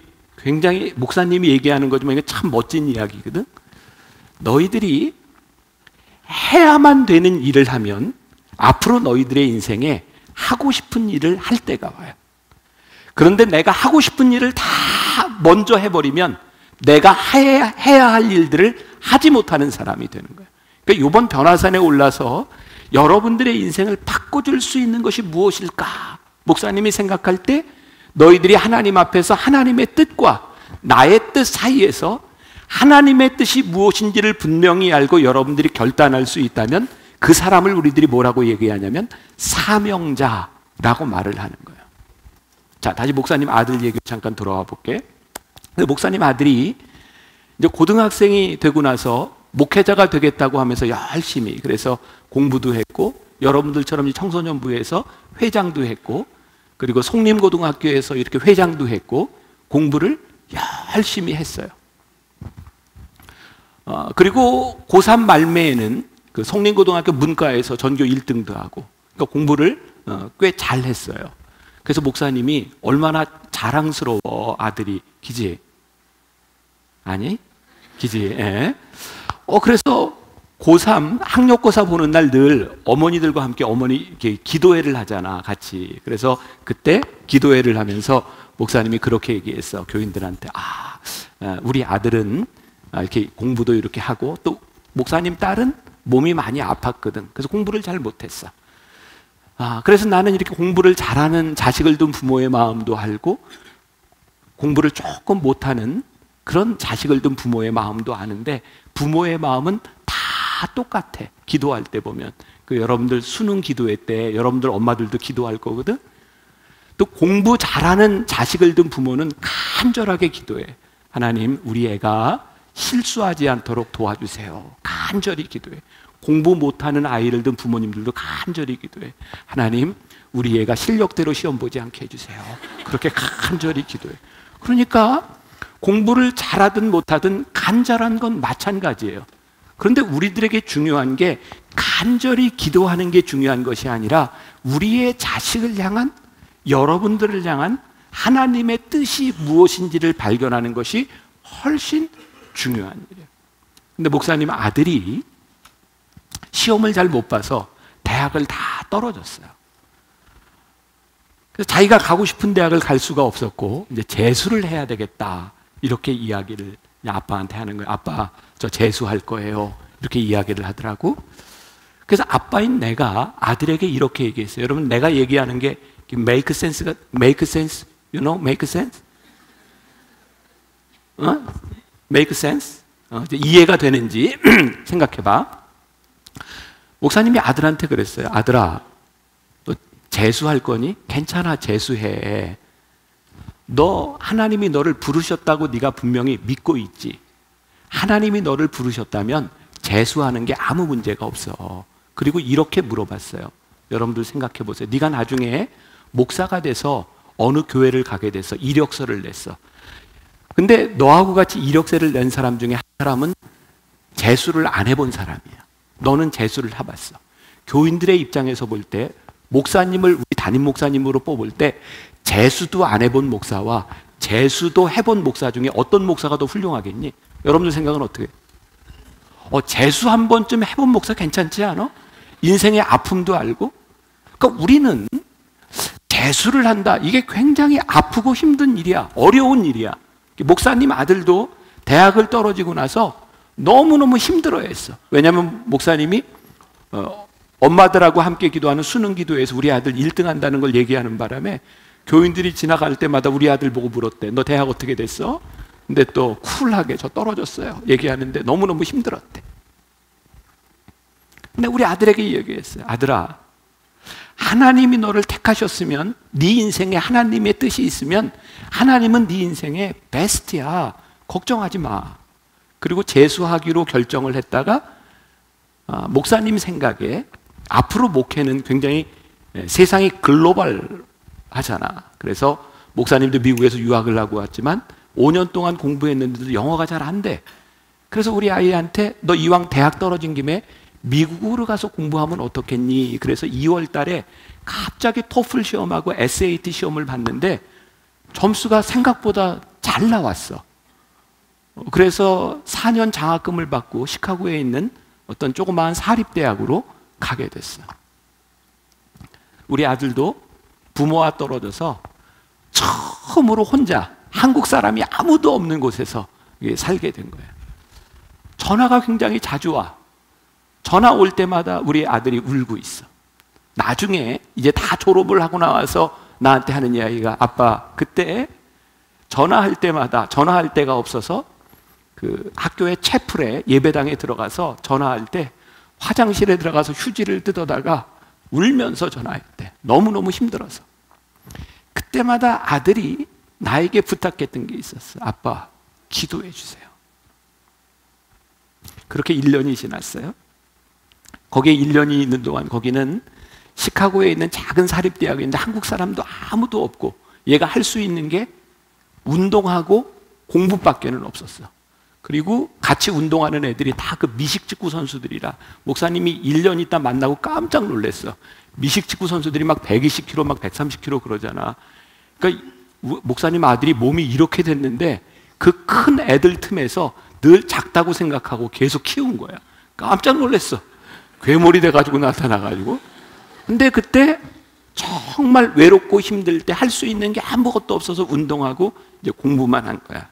얘기하는 거지만 이게 참 멋진 이야기거든. 너희들이 해야만 되는 일을 하면 앞으로 너희들의 인생에 하고 싶은 일을 할 때가 와요. 그런데 내가 하고 싶은 일을 다 먼저 해버리면 내가 해야 할 일들을 하지 못하는 사람이 되는 거예요. 그러니까 이번 변화산에 올라서 여러분들의 인생을 바꿔줄 수 있는 것이 무엇일까? 목사님이 생각할 때 너희들이 하나님 앞에서 하나님의 뜻과 나의 뜻 사이에서 하나님의 뜻이 무엇인지를 분명히 알고 여러분들이 결단할 수 있다면 그 사람을 우리들이 뭐라고 얘기하냐면 사명자라고 말을 하는 거예요. 자, 다시 목사님 아들 얘기 잠깐 돌아와 볼게. 근데 목사님 아들이 이제 고등학생이 되고 나서 목회자가 되겠다고 하면서 열심히, 그래서 공부도 했고, 여러분들처럼 청소년부에서 회장도 했고, 그리고 송림고등학교에서 이렇게 회장도 했고, 공부를 열심히 했어요. 그리고 고3 말매에는 그 송림고등학교 문과에서 전교 1등도 하고, 그러니까 공부를 꽤 잘했어요. 그래서 목사님이 얼마나 자랑스러워, 아들이. 기지? 아니? 기지? 예. 그래서 고3 학력고사 보는 날 늘 어머니들과 함께 어머니 이렇게 기도회를 하잖아, 같이. 그래서 그때 기도회를 하면서 목사님이 그렇게 얘기했어, 교인들한테. 우리 아들은 이렇게 공부도 이렇게 하고, 또 목사님 딸은 몸이 많이 아팠거든. 그래서 공부를 잘 못했어. 그래서 나는 이렇게 공부를 잘하는 자식을 둔 부모의 마음도 알고, 공부를 조금 못하는 그런 자식을 둔 부모의 마음도 아는데, 부모의 마음은 다 똑같아. 기도할 때 보면. 여러분들 수능 기도회 때 여러분들 엄마들도 기도할 거거든. 또 공부 잘하는 자식을 둔 부모는 간절하게 기도해. 하나님, 우리 애가 실수하지 않도록 도와주세요. 간절히 기도해. 공부 못하는 아이를 둔 부모님들도 간절히 기도해. 하나님, 우리 애가 실력대로 시험 보지 않게 해주세요. 그렇게 간절히 기도해. 그러니까 공부를 잘하든 못하든 간절한 건 마찬가지예요. 그런데 우리들에게 중요한 게 간절히 기도하는 게 중요한 것이 아니라 우리의 자식을 향한, 여러분들을 향한 하나님의 뜻이 무엇인지를 발견하는 것이 훨씬 중요한 일이에요. 근데 목사님 아들이 시험을 잘 못 봐서 대학을 다 떨어졌어요. 그래서 자기가 가고 싶은 대학을 갈 수가 없었고, 이제 재수를 해야 되겠다, 이렇게 이야기를 아빠한테 하는 거예요. 아빠, 저 재수할 거예요. 이렇게 이야기를 하더라고. 그래서 아빠인 내가 아들에게 이렇게 얘기했어요. 여러분, 내가 얘기하는 게 make sense가, make sense? You know, make sense? make sense? 이해가 되는지 생각해봐. 목사님이 아들한테 그랬어요. 아들아, 너 재수할 거니? 괜찮아, 재수해. 너 하나님이 너를 부르셨다고 네가 분명히 믿고 있지. 하나님이 너를 부르셨다면 재수하는 게 아무 문제가 없어. 그리고 이렇게 물어봤어요. 여러분들 생각해 보세요. 네가 나중에 목사가 돼서 어느 교회를 가게 돼서 이력서를 냈어. 근데 너하고 같이 이력서를 낸 사람 중에 한 사람은 재수를 안 해본 사람이야. 너는 재수를 해봤어. 교인들의 입장에서 볼 때, 목사님을 우리 담임 목사님으로 뽑을 때 재수도 안 해본 목사와 재수도 해본 목사 중에 어떤 목사가 더 훌륭하겠니? 여러분들 생각은 어떻게? 재수 한 번쯤 해본 목사 괜찮지 않아? 인생의 아픔도 알고. 그러니까 우리는 재수를 한다, 이게 굉장히 아프고 힘든 일이야. 어려운 일이야. 목사님 아들도 대학을 떨어지고 나서 너무너무 힘들어했어. 왜냐하면 목사님이 엄마들하고 함께 기도하는 수능 기도회에서 우리 아들 1등 한다는 걸 얘기하는 바람에 교인들이 지나갈 때마다 우리 아들 보고 물었대. 너 대학 어떻게 됐어? 근데 또 쿨하게 저 떨어졌어요, 얘기하는데 너무너무 힘들었대. 근데 우리 아들에게 얘기했어요. 아들아, 하나님이 너를 택하셨으면, 네 인생에 하나님의 뜻이 있으면 하나님은 네 인생의 베스트야. 걱정하지 마. 그리고 재수하기로 결정을 했다가 목사님 생각에 앞으로 목회는 굉장히 세상이 글로벌 하잖아. 그래서 목사님도 미국에서 유학을 하고 왔지만 5년 동안 공부했는데도 영어가 잘 안 돼. 그래서 우리 아이한테 너 이왕 대학 떨어진 김에 미국으로 가서 공부하면 어떻겠니? 그래서 2월 달에 갑자기 토플 시험하고 SAT 시험을 봤는데 점수가 생각보다 잘 나왔어. 그래서 4년 장학금을 받고 시카고에 있는 어떤 조그마한 사립대학으로 가게 됐어. 우리 아들도 부모와 떨어져서 처음으로 혼자, 한국 사람이 아무도 없는 곳에서 살게 된 거예요. 전화가 굉장히 자주 와. 전화 올 때마다 우리 아들이 울고 있어. 나중에 이제 다 졸업을 하고 나와서 나한테 하는 이야기가, 아빠, 그때 전화할 때마다 전화할 데가 없어서 그 학교의 채플에 예배당에 들어가서 전화할 때 화장실에 들어가서 휴지를 뜯어다가 울면서 전화했대. 너무너무 힘들어서. 그때마다 아들이 나에게 부탁했던 게 있었어. 아빠, 기도해 주세요. 그렇게 1년이 지났어요. 거기에 1년이 있는 동안 거기는 시카고에 있는 작은 사립대학인데 한국 사람도 아무도 없고 얘가 할 수 있는 게 운동하고 공부밖에는 없었어. 그리고 같이 운동하는 애들이 다 그 미식축구 선수들이라 목사님이 1년 있다 만나고 깜짝 놀랐어. 미식축구 선수들이 막 120kg, 막 130kg 그러잖아. 그러니까 목사님 아들이 몸이 이렇게 됐는데 그 큰 애들 틈에서 늘 작다고 생각하고 계속 키운 거야. 깜짝 놀랐어. 괴물이 돼가지고 나타나가지고. 근데 그때 정말 외롭고 힘들 때 할 수 있는 게 아무것도 없어서 운동하고 이제 공부만 한 거야.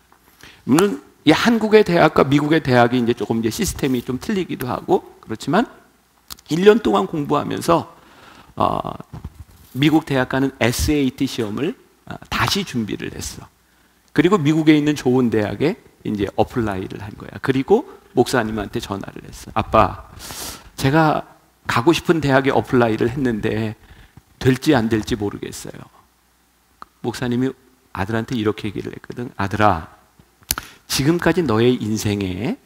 물론 이 한국의 대학과 미국의 대학이 이제 조금 이제 시스템이 좀 틀리기도 하고 그렇지만 1년 동안 공부하면서 미국 대학 가는 SAT 시험을 다시 준비를 했어. 그리고 미국에 있는 좋은 대학에 이제 어플라이를 한 거야. 그리고 목사님한테 전화를 했어. 아빠, 제가 가고 싶은 대학에 어플라이를 했는데 될지 안 될지 모르겠어요. 목사님이 아들한테 이렇게 얘기를 했거든. 아들아, 지금까지 너의 인생에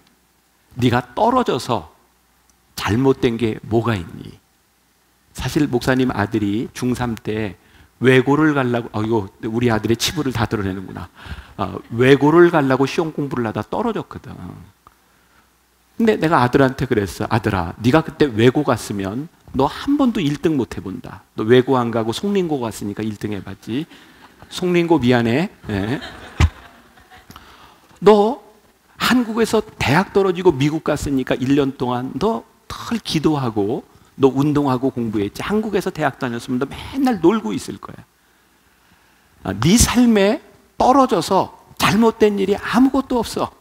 네가 떨어져서 잘못된 게 뭐가 있니? 사실 목사님 아들이 중3 때 외고를 가려고, 이거 우리 아들의 치부를 다 드러내는구나. 외고를 가려고 시험 공부를 하다 떨어졌거든. 근데 내가 아들한테 그랬어. 아들아, 네가 그때 외고 갔으면 너 한 번도 1등 못 해본다. 너 외고 안 가고 송림고 갔으니까 1등 해봤지. 송림고 미안해. 네. 너 한국에서 대학 떨어지고 미국 갔으니까 1년 동안 너 늘 기도하고 너 운동하고 공부했지. 한국에서 대학 다녔으면 너 맨날 놀고 있을 거야. 네 삶에 떨어져서 잘못된 일이 아무것도 없어.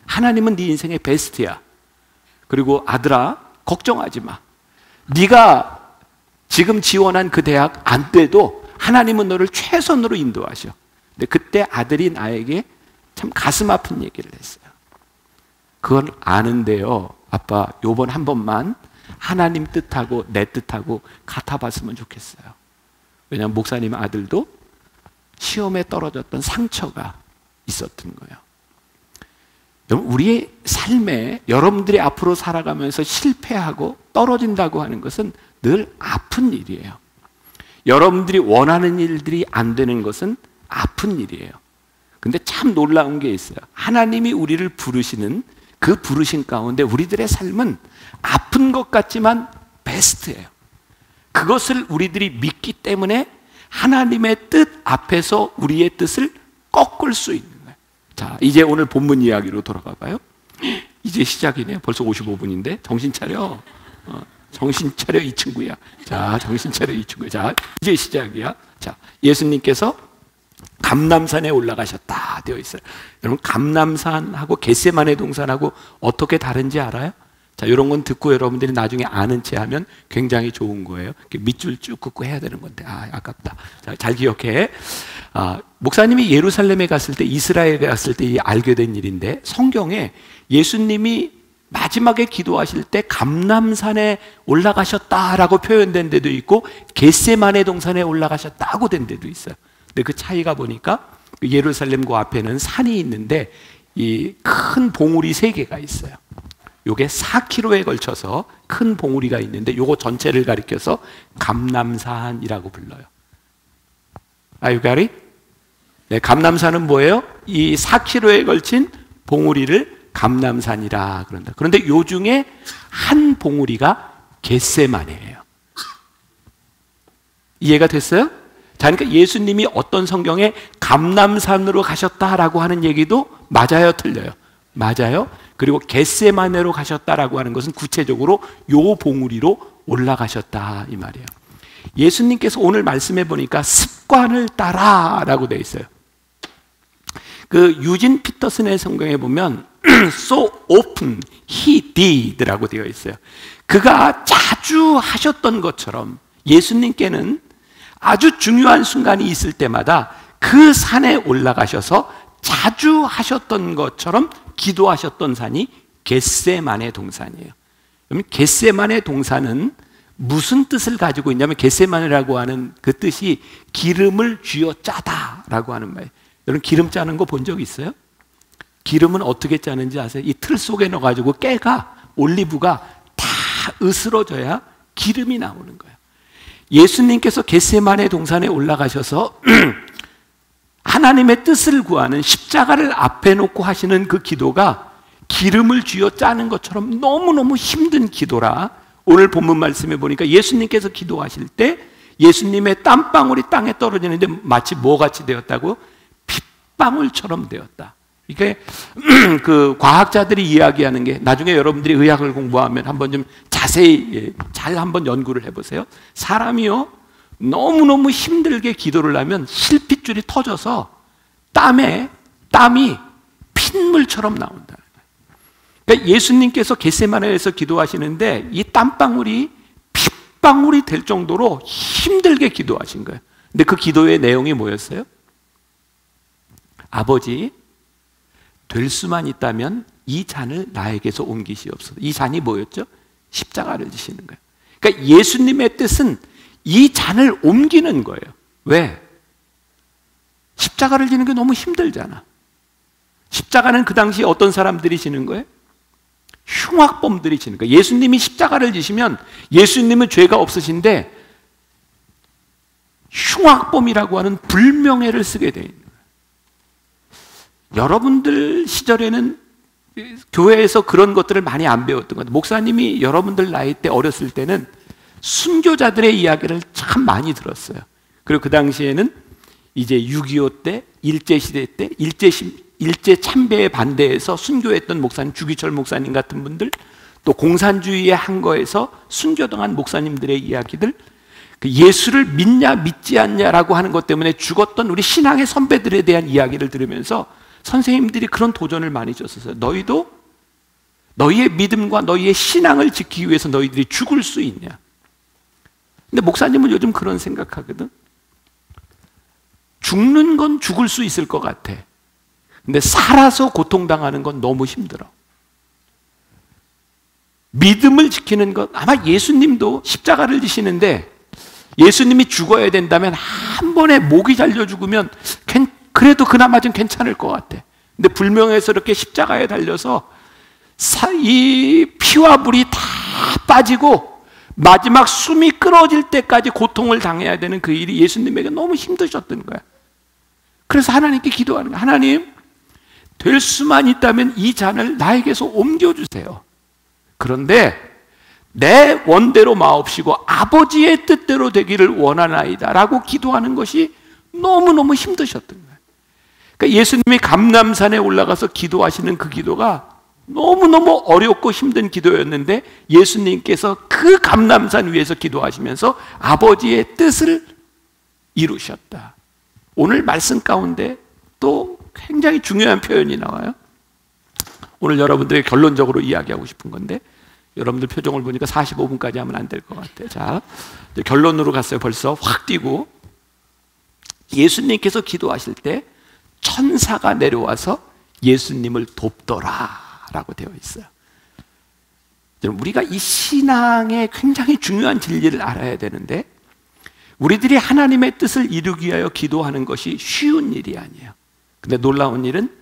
하나님은 네 인생의 베스트야. 그리고 아들아, 걱정하지 마. 네가 지금 지원한 그 대학 안 돼도 하나님은 너를 최선으로 인도하셔. 근데 그때 아들이 나에게 참 가슴 아픈 얘기를 했어요. 그걸 아는데요, 아빠, 요번 한 번만 하나님 뜻하고 내 뜻하고 같아봤으면 좋겠어요. 왜냐하면 목사님 아들도 시험에 떨어졌던 상처가 있었던 거예요. 여러분, 우리의 삶에 여러분들이 앞으로 살아가면서 실패하고 떨어진다고 하는 것은 늘 아픈 일이에요. 여러분들이 원하는 일들이 안 되는 것은 아픈 일이에요. 근데 참 놀라운 게 있어요. 하나님이 우리를 부르시는 그 부르심 가운데 우리들의 삶은 아픈 것 같지만 베스트예요. 그것을 우리들이 믿기 때문에 하나님의 뜻 앞에서 우리의 뜻을 꺾을 수 있는 거예요. 자, 이제 오늘 본문 이야기로 돌아가 봐요. 이제 시작이네요. 벌써 55분인데 정신 차려. 정신 차려 이 친구야. 자, 정신 차려 이 친구야. 자, 이제 시작이야. 자, 예수님께서 감람산에 올라가셨다 되어 있어요. 여러분, 감람산하고 겟세마네 동산하고 어떻게 다른지 알아요? 자, 이런 건 듣고 여러분들이 나중에 아는 체 하면 굉장히 좋은 거예요. 밑줄 쭉 긋고 해야 되는 건데, 아깝다. 자, 잘 기억해. 목사님이 예루살렘에 갔을 때, 이스라엘에 갔을 때 알게 된 일인데, 성경에 예수님이 마지막에 기도하실 때 감람산에 올라가셨다라고 표현된 데도 있고 겟세마네 동산에 올라가셨다고 된 데도 있어요. 근데 그 차이가 보니까 예루살렘 그 앞에는 산이 있는데 이 큰 봉우리 3개가 있어요. 요게 4km에 걸쳐서 큰 봉우리가 있는데 요거 전체를 가리켜서 감람산이라고 불러요. You got it? 네, 감람산은 뭐예요? 이 4km에 걸친 봉우리를 감람산이라 그런다. 그런데 요 중에 한 봉우리가 겟세마네예요. 이해가 됐어요? 자, 그러니까 예수님이 어떤 성경에 감람산으로 가셨다라고 하는 얘기도 맞아요, 틀려요? 맞아요. 그리고 겟세마네로 가셨다라고 하는 것은 구체적으로 요 봉우리로 올라가셨다 이 말이에요. 예수님께서 오늘 말씀해 보니까 습관을 따라라고 되어 있어요. 그 유진 피터슨의 성경에 보면 so often he did라고 되어 있어요. 그가 자주 하셨던 것처럼 예수님께는 아주 중요한 순간이 있을 때마다 그 산에 올라가셔서 자주 하셨던 것처럼 기도하셨던 산이 겟세마네 동산이에요. 그러면 겟세마네 동산은 무슨 뜻을 가지고 있냐면 겟세마네라고 하는 그 뜻이 기름을 쥐어 짜다라고 하는 말이에요. 여러분 기름 짜는 거 본 적 있어요? 기름은 어떻게 짜는지 아세요? 이 틀 속에 넣어가지고 깨가 올리브가 다 으스러져야 기름이 나오는 거예요. 예수님께서 겟세마네 동산에 올라가셔서 하나님의 뜻을 구하는 십자가를 앞에 놓고 하시는 그 기도가 기름을 쥐어 짜는 것처럼 너무너무 힘든 기도라. 오늘 본문 말씀에 보니까 예수님께서 기도하실 때 예수님의 땀방울이 땅에 떨어지는데 마치 뭐같이 되었다고? 핏방울처럼 되었다. 이게 그 과학자들이 이야기하는 게, 나중에 여러분들이 의학을 공부하면 한번 좀 자세히 잘 한번 연구를 해보세요. 사람이요 너무너무 힘들게 기도를 하면 실핏줄이 터져서 땀이 핏물처럼 나온다는 거예요. 그러니까 예수님께서 겟세마네에서 기도하시는데 이 땀방울이 핏방울이 될 정도로 힘들게 기도하신 거예요. 근데 그 기도의 내용이 뭐였어요? 아버지, 될 수만 있다면 이 잔을 나에게서 옮기시옵소서. 이 잔이 뭐였죠? 십자가를 지시는 거예요. 그러니까 예수님의 뜻은 이 잔을 옮기는 거예요. 왜? 십자가를 지는 게 너무 힘들잖아. 십자가는 그 당시 어떤 사람들이 지는 거예요? 흉악범들이 지는 거예요. 예수님이 십자가를 지시면 예수님은 죄가 없으신데 흉악범이라고 하는 불명예를 쓰게 돼 있는 거예요. 여러분들 시절에는 교회에서 그런 것들을 많이 안 배웠던 것 같아요. 목사님이 여러분들 나이 때 어렸을 때는 순교자들의 이야기를 참 많이 들었어요. 그리고 그 당시에는 이제 6.25 때, 일제시대 때, 일제 참배에 반대해서 순교했던 목사님, 주기철 목사님 같은 분들, 또 공산주의의 항거에서 순교당한 목사님들의 이야기들, 그 예수를 믿냐 믿지 않냐라고 하는 것 때문에 죽었던 우리 신앙의 선배들에 대한 이야기를 들으면서 선생님들이 그런 도전을 많이 줬었어요. 너희도 너희의 믿음과 너희의 신앙을 지키기 위해서 너희들이 죽을 수 있냐? 근데 목사님은 요즘 그런 생각하거든. 죽는 건 죽을 수 있을 것 같아. 근데 살아서 고통당하는 건 너무 힘들어. 믿음을 지키는 것, 아마 예수님도 십자가를 지시는데 예수님이 죽어야 된다면 한 번에 목이 잘려 죽으면 그래도 그나마 좀 괜찮을 것 같아. 근데 불명예에서 이렇게 십자가에 달려서 이 피와 물이 다 빠지고 마지막 숨이 끊어질 때까지 고통을 당해야 되는 그 일이 예수님에게 너무 힘드셨던 거야. 그래서 하나님께 기도하는 거야. 하나님, 될 수만 있다면 이 잔을 나에게서 옮겨주세요. 그런데 내 원대로 마옵시고 아버지의 뜻대로 되기를 원하나이다 라고 기도하는 것이 너무너무 힘드셨던 거예요. 그러니까 예수님이 감람산에 올라가서 기도하시는 그 기도가 너무너무 어렵고 힘든 기도였는데 예수님께서 그 감람산 위에서 기도하시면서 아버지의 뜻을 이루셨다. 오늘 말씀 가운데 또 굉장히 중요한 표현이 나와요. 오늘 여러분들에게 결론적으로 이야기하고 싶은 건데 여러분들 표정을 보니까 45분까지 하면 안 될 것 같아요. 자, 결론으로 갔어요. 벌써 확 뛰고 예수님께서 기도하실 때 천사가 내려와서 예수님을 돕더라 라고 되어 있어요. 우리가 이 신앙의 굉장히 중요한 진리를 알아야 되는데 우리들이 하나님의 뜻을 이루기 위하여 기도하는 것이 쉬운 일이 아니에요. 근데 놀라운 일은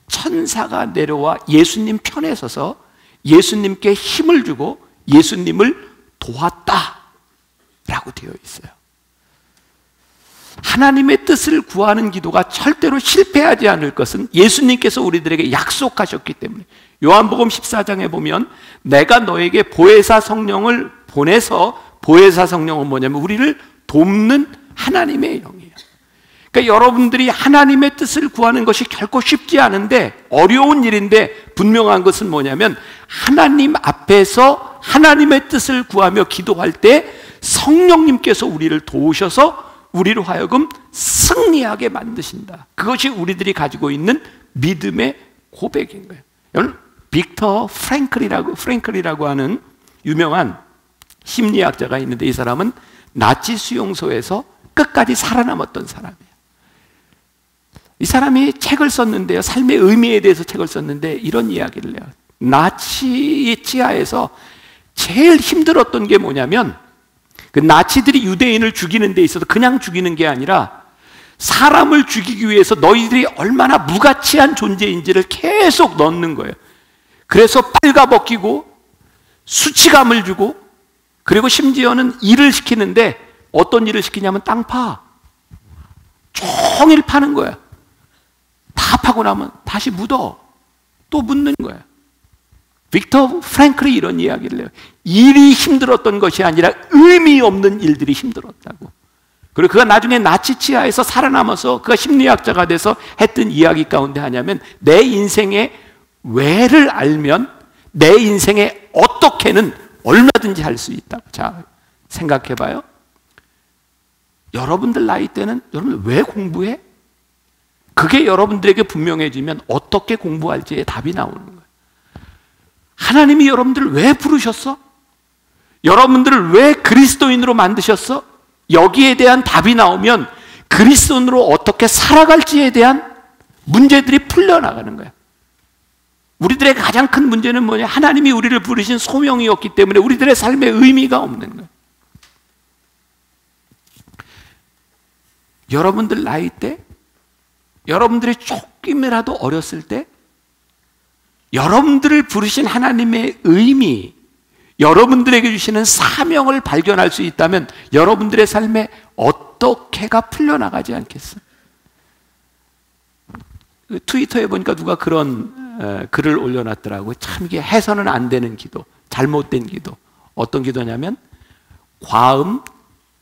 천사가 내려와 예수님 편에 서서 예수님께 힘을 주고 예수님을 도왔다 라고 되어 있어요. 하나님의 뜻을 구하는 기도가 절대로 실패하지 않을 것은 예수님께서 우리들에게 약속하셨기 때문에 요한복음 14장에 보면 내가 너에게 보혜사 성령을 보내서 보혜사 성령은 뭐냐면 우리를 돕는 하나님의 영이에요. 그러니까 여러분들이 하나님의 뜻을 구하는 것이 결코 쉽지 않은데 어려운 일인데 분명한 것은 뭐냐면 하나님 앞에서 하나님의 뜻을 구하며 기도할 때 성령님께서 우리를 도우셔서 우리로 하여금 승리하게 만드신다. 그것이 우리들이 가지고 있는 믿음의 고백인 거예요. 여러분, 빅터 프랭클이라고 하는 유명한 심리학자가 있는데 이 사람은 나치 수용소에서 끝까지 살아남았던 사람이에요. 이 사람이 책을 썼는데요. 삶의 의미에 대해서 책을 썼는데 이런 이야기를 해요. 나치 치하에서 제일 힘들었던 게 뭐냐면 그 나치들이 유대인을 죽이는 데 있어서 그냥 죽이는 게 아니라 사람을 죽이기 위해서 너희들이 얼마나 무가치한 존재인지를 계속 넣는 거예요. 그래서 빨가벗기고 수치감을 주고, 그리고 심지어는 일을 시키는데 어떤 일을 시키냐면 땅 파. 종일 파는 거야. 다 파고 나면 다시 묻어. 또 묻는 거야. 빅터 프랭클이 이런 이야기를 해요. 일이 힘들었던 것이 아니라 의미 없는 일들이 힘들었다고. 그리고 그가 나중에 나치 치하에서 살아남아서 그가 심리학자가 돼서 했던 이야기 가운데 하냐면, 내 인생의 왜를 알면 내 인생에 어떻게는 얼마든지 할 수 있다고. 자, 생각해 봐요. 여러분들 나이 때는 여러분 왜 공부해? 그게 여러분들에게 분명해지면 어떻게 공부할지에 답이 나오는 거예요. 하나님이 여러분들을 왜 부르셨어? 여러분들을 왜 그리스도인으로 만드셨어? 여기에 대한 답이 나오면 그리스도인으로 어떻게 살아갈지에 대한 문제들이 풀려나가는 거예요. 우리들의 가장 큰 문제는 뭐냐? 하나님이 우리를 부르신 소명이었기 때문에 우리들의 삶에 의미가 없는 거예요. 여러분들 나이 때, 여러분들이 조금이라도 어렸을 때 여러분들을 부르신 하나님의 의미, 여러분들에게 주시는 사명을 발견할 수 있다면 여러분들의 삶에 어떻게가 풀려나가지 않겠어요? 트위터에 보니까 누가 그런 글을 올려놨더라고요. 참 이게 해서는 안 되는 기도, 잘못된 기도. 어떤 기도냐면 과음,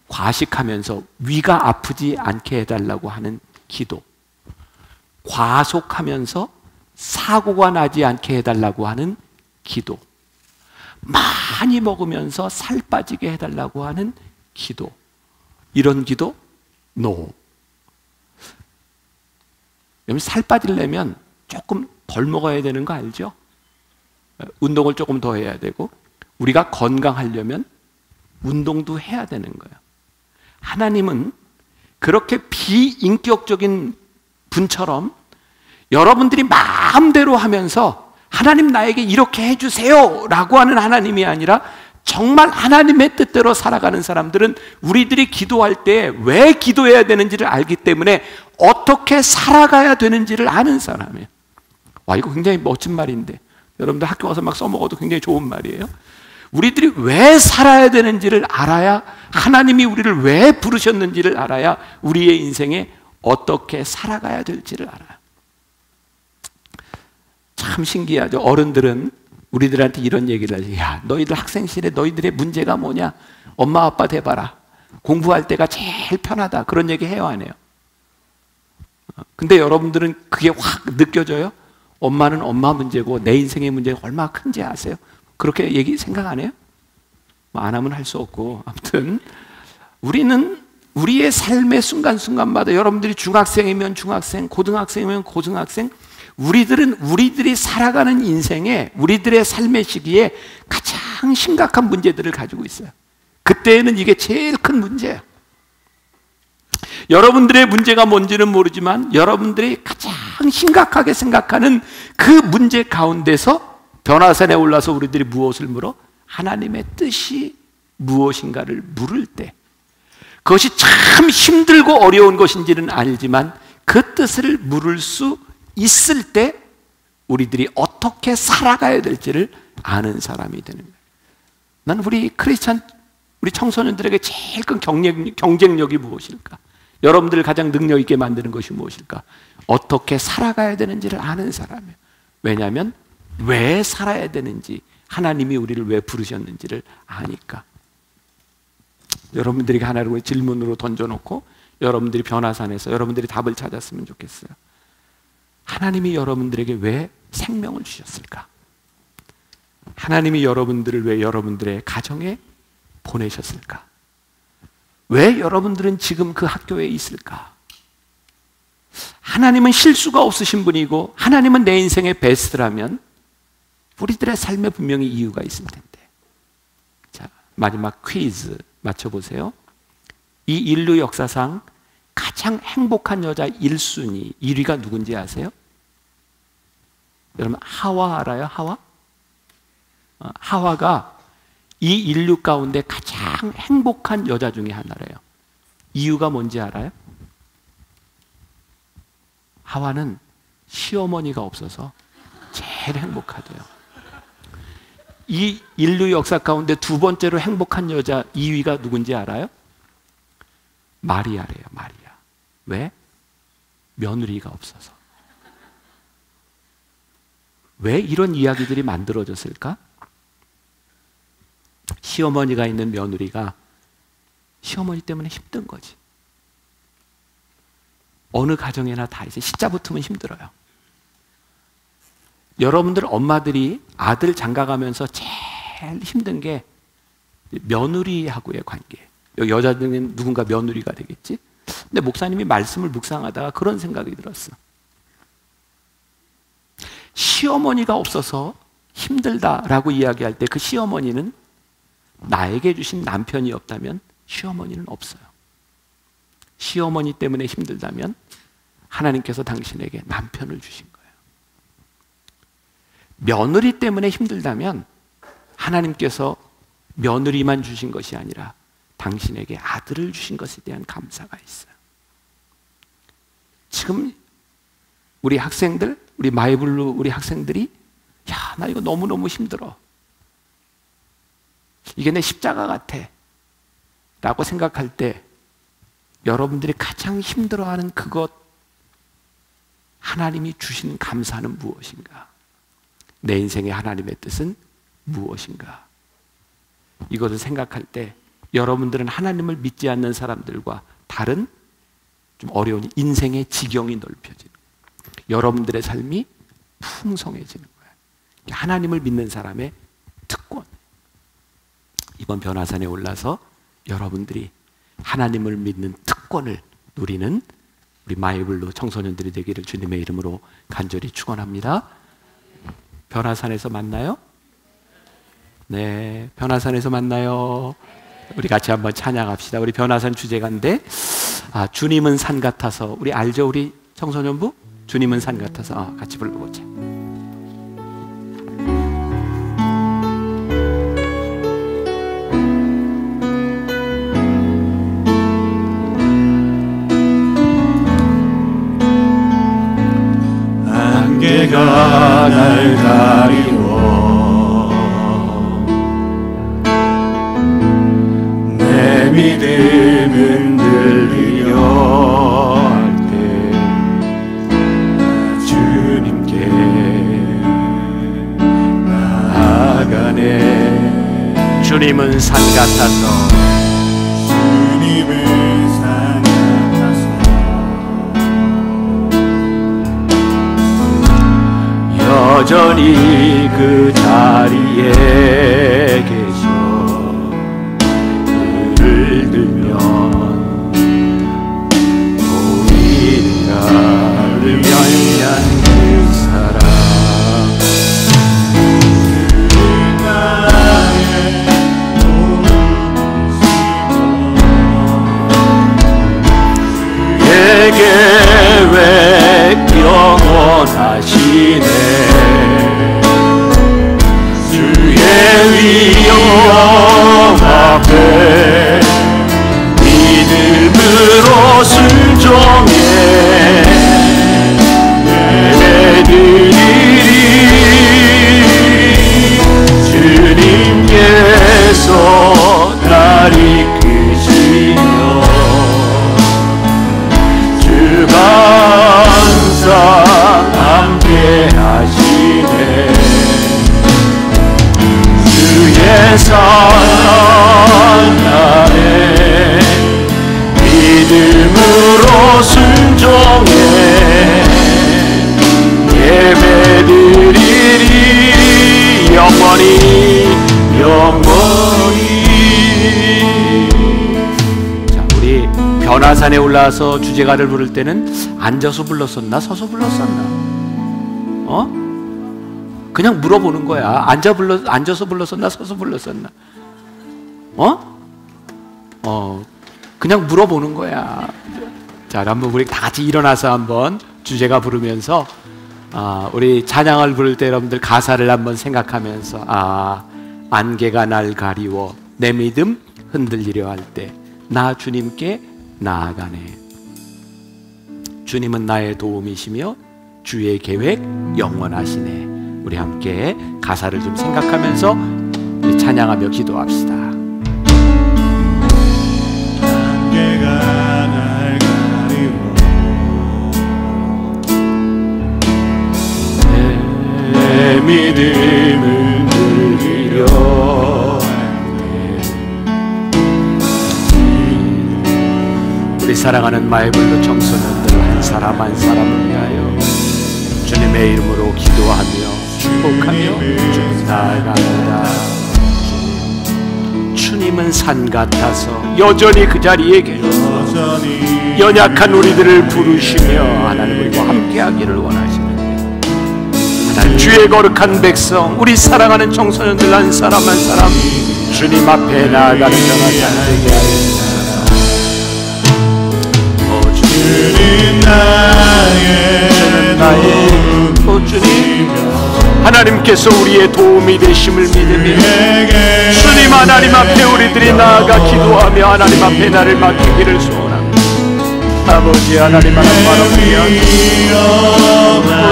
과식하면서 위가 아프지 않게 해달라고 하는 기도, 과속하면서 사고가 나지 않게 해달라고 하는 기도, 많이 먹으면서 살 빠지게 해달라고 하는 기도. 이런 기도? No. 여러분, 살 빠지려면 조금 덜 먹어야 되는 거 알죠? 운동을 조금 더 해야 되고, 우리가 건강하려면 운동도 해야 되는 거예요. 하나님은 그렇게 비인격적인 분처럼 여러분들이 마음대로 하면서 하나님 나에게 이렇게 해주세요 라고 하는 하나님이 아니라, 정말 하나님의 뜻대로 살아가는 사람들은 우리들이 기도할 때 왜 기도해야 되는지를 알기 때문에 어떻게 살아가야 되는지를 아는 사람이에요. 와, 이거 굉장히 멋진 말인데 여러분들 학교 가서 막 써먹어도 굉장히 좋은 말이에요. 우리들이 왜 살아야 되는지를 알아야, 하나님이 우리를 왜 부르셨는지를 알아야 우리의 인생에 어떻게 살아가야 될지를 알아요. 참 신기하죠. 어른들은 우리들한테 이런 얘기를 하죠. 야, 너희들 학생시절에 너희들의 문제가 뭐냐? 엄마 아빠 돼봐라. 공부할 때가 제일 편하다. 그런 얘기 해요, 안 해요? 근데 여러분들은 그게 확 느껴져요? 엄마는 엄마 문제고 내 인생의 문제가 얼마나 큰지 아세요? 그렇게 생각 안 해요? 뭐 안 하면 할 수 없고. 아무튼 우리는 우리의 삶의 순간순간마다, 여러분들이 중학생이면 중학생, 고등학생이면 고등학생, 우리들은 우리들이 살아가는 인생에, 우리들의 삶의 시기에 가장 심각한 문제들을 가지고 있어요. 그때는 이게 제일 큰 문제예요. 여러분들의 문제가 뭔지는 모르지만 여러분들이 가장 심각하게 생각하는 그 문제 가운데서 변화산에 올라서 우리들이 무엇을 물어? 하나님의 뜻이 무엇인가를 물을 때, 그것이 참 힘들고 어려운 것인지는 알지만 그 뜻을 물을 수 있을 때 우리들이 어떻게 살아가야 될지를 아는 사람이 되는 거예요. 난 우리 크리스찬, 우리 청소년들에게 제일 큰 경쟁력이 무엇일까? 여러분들을 가장 능력 있게 만드는 것이 무엇일까? 어떻게 살아가야 되는지를 아는 사람이에요. 왜냐하면 왜 살아야 되는지, 하나님이 우리를 왜 부르셨는지를 아니까. 여러분들에게 하나를 질문으로 던져놓고 여러분들이 변화산에서 여러분들이 답을 찾았으면 좋겠어요. 하나님이 여러분들에게 왜 생명을 주셨을까? 하나님이 여러분들을 왜 여러분들의 가정에 보내셨을까? 왜 여러분들은 지금 그 학교에 있을까? 하나님은 실수가 없으신 분이고 하나님은 내 인생의 베스트라면 우리들의 삶에 분명히 이유가 있을 텐데. 자, 마지막 퀴즈 맞춰보세요. 이 인류 역사상 가장 행복한 여자 1순위 1위가 누군지 아세요? 여러분, 하와 알아요? 하와? 하와가 이 인류 가운데 가장 행복한 여자 중에 하나래요. 이유가 뭔지 알아요? 하와는 시어머니가 없어서 제일 행복하대요. 이 인류 역사 가운데 두 번째로 행복한 여자 2위가 누군지 알아요? 마리아래요. 마리아. 왜? 며느리가 없어서. 왜 이런 이야기들이 만들어졌을까? 시어머니가 있는 며느리가 시어머니 때문에 힘든 거지. 어느 가정에나 다 이제 시자 붙으면 힘들어요. 여러분들 엄마들이 아들 장가가면서 제일 힘든 게 며느리하고의 관계. 여자들은 누군가 며느리가 되겠지? 근데 목사님이 말씀을 묵상하다가 그런 생각이 들었어. 시어머니가 없어서 힘들다라고 이야기할 때 그 시어머니는 나에게 주신 남편이 없다면 시어머니는 없어요. 시어머니 때문에 힘들다면 하나님께서 당신에게 남편을 주신 거예요. 며느리 때문에 힘들다면 하나님께서 며느리만 주신 것이 아니라 당신에게 아들을 주신 것에 대한 감사가 있어요. 지금 우리 학생들, 우리 마이블루 우리 학생들이 야, 나 이거 너무너무 힘들어. 이게 내 십자가 같아. 라고 생각할 때 여러분들이 가장 힘들어하는 그것, 하나님이 주신 감사는 무엇인가? 내 인생의 하나님의 뜻은 무엇인가? 이것을 생각할 때 여러분들은 하나님을 믿지 않는 사람들과 다른 좀 어려운 인생의 지경이 넓혀지는 거예요. 여러분들의 삶이 풍성해지는 거예요. 하나님을 믿는 사람의 특권. 이번 변화산에 올라서 여러분들이 하나님을 믿는 특권을 누리는 우리 마이블루 청소년들이 되기를 주님의 이름으로 간절히 축원합니다. 변화산에서 만나요? 네, 변화산에서 만나요. 우리 같이 한번 찬양합시다. 우리 변화산 주제가인데 주님은 산 같아서. 우리 알죠? 우리 청소년부? 주님은 산 같아서. 같이 불러보자. 안개가 날 가리워 내 믿음 흔들리려 할 때 주님께 나아가네. 주님은 산 같아서. 주님은 산 같아서 여전히 그 자리에 계셔. 그를 들면 우리가 멸리한 그 사랑. 그의 계획 영원하시네. 주의 위엄 앞에 믿음으로 순종해 예배드리리. 주님께서 날 이끄시며 주가 항상 함께 하시네. 주의 사랑 안에 믿음으로 순종해 예배드리리. 영원히 영원히. 자, 우리 변화산에 올라와서 주제가를 부를 때는 앉아서 불렀었나 서서 불렀었나? 그냥 물어보는 거야. 앉아서 불렀었나 서서 불렀었나? 그냥 물어보는 거야. 자, 한번 우리 다 같이 일어나서 한번 주제가 부르면서 우리 찬양을 부를 때 여러분들 가사를 한번 생각하면서 안개가 날 가리워 내 믿음 흔들리려 할 때 나 주님께 나아가네. 주님은 나의 도움이시며 주의 계획 영원하시네. 우리 함께 가사를 좀 생각하면서 우리 찬양하며 기도합시다. 안개가 날 가리워 내 믿음을 흔들리려 우리 사랑하는 마이블로 청소년들 한 사람 한 사람을 위하여 주님의 이름으로 기도하며 축복하며 주님 나아갑니다. 주님은 산 같아서 여전히 그 자리에 계셔서 연약한 우리들을 부르시며 하나님 우리와 함께하기를 원하시는데, 하나님 주의 거룩한 백성 우리 사랑하는 청소년들 한 사람 한 사람 주님 앞에 나아가는 자가 되게 하옵소서. 주님 나의 주님 하나님께서 우리의 도움이 되심을 믿으며 주님 하나님 앞에 우리들이 나아가 기도하며 하나님 앞에 나를 맡기기를 소원합니다. 아버지 하나님 하나님 위하여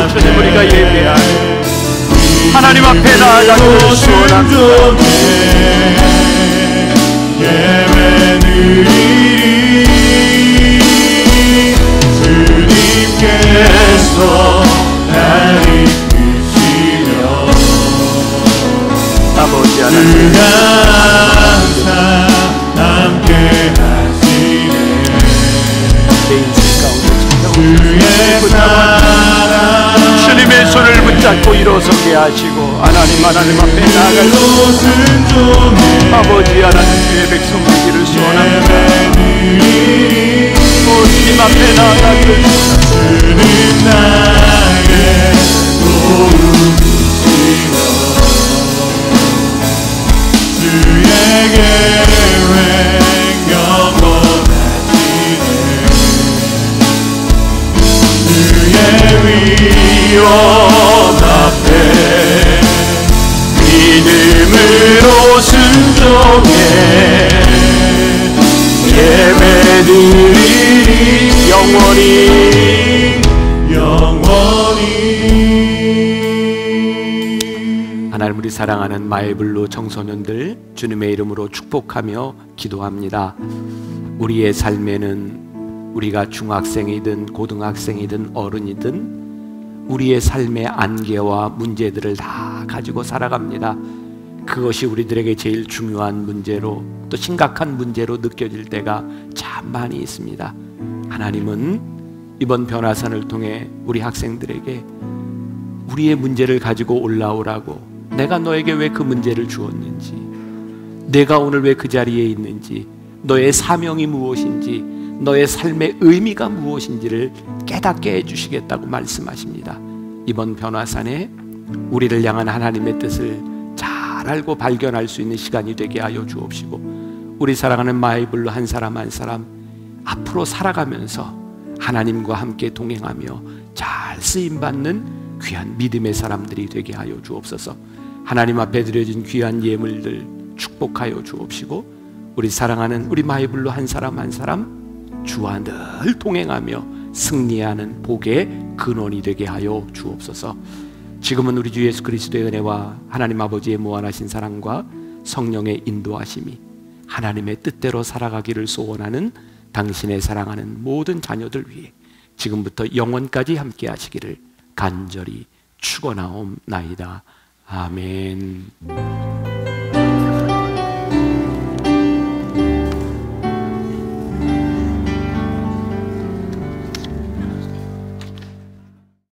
주님 우리가 예배하여 하나님 앞에 나아가기를 소원합니다. 주님께서 나를 이끄시려 아버지 하나님 항상 함께 하시네. 내 인생 가운데 주의 사랑 주님의 손을 붙잡고 일어서게 하시고 하나님 앞에 나아갈 아버지 하나님 주의 백성 되기를 소원합니다. 주님 앞에 나아가기를 주님 나의 도움이시여 주의 계획 영원하시네. 주의 위엄 앞에 믿음으로 순종해 예배드리리 영원히 하나님 우리 사랑하는 마이블루 청소년들 주님의 이름으로 축복하며 기도합니다. 우리의 삶에는 우리가 중학생이든 고등학생이든 어른이든 우리의 삶의 안개와 문제들을 다 가지고 살아갑니다. 그것이 우리들에게 제일 중요한 문제로 또 심각한 문제로 느껴질 때가 참 많이 있습니다. 하나님은 이번 변화산을 통해 우리 학생들에게 우리의 문제를 가지고 올라오라고, 내가 너에게 왜 그 문제를 주었는지, 내가 오늘 왜 그 자리에 있는지, 너의 사명이 무엇인지, 너의 삶의 의미가 무엇인지를 깨닫게 해주시겠다고 말씀하십니다. 이번 변화산에 우리를 향한 하나님의 뜻을 잘 알고 발견할 수 있는 시간이 되게 하여 주옵시고, 우리 사랑하는 마이블로 한 사람 한 사람 앞으로 살아가면서 하나님과 함께 동행하며 잘 쓰임받는 귀한 믿음의 사람들이 되게 하여 주옵소서. 하나님 앞에 드려진 귀한 예물들 축복하여 주옵시고, 우리 사랑하는 우리 마이블로 한 사람 한 사람 주와 늘 동행하며 승리하는 복의 근원이 되게 하여 주옵소서. 지금은 우리 주 예수 그리스도의 은혜와 하나님 아버지의 무한하신 사랑과 성령의 인도하심이 하나님의 뜻대로 살아가기를 소원하는 당신의 사랑하는 모든 자녀들 위해 지금부터 영원까지 함께 하시기를 간절히 축원하옵나이다. 아멘.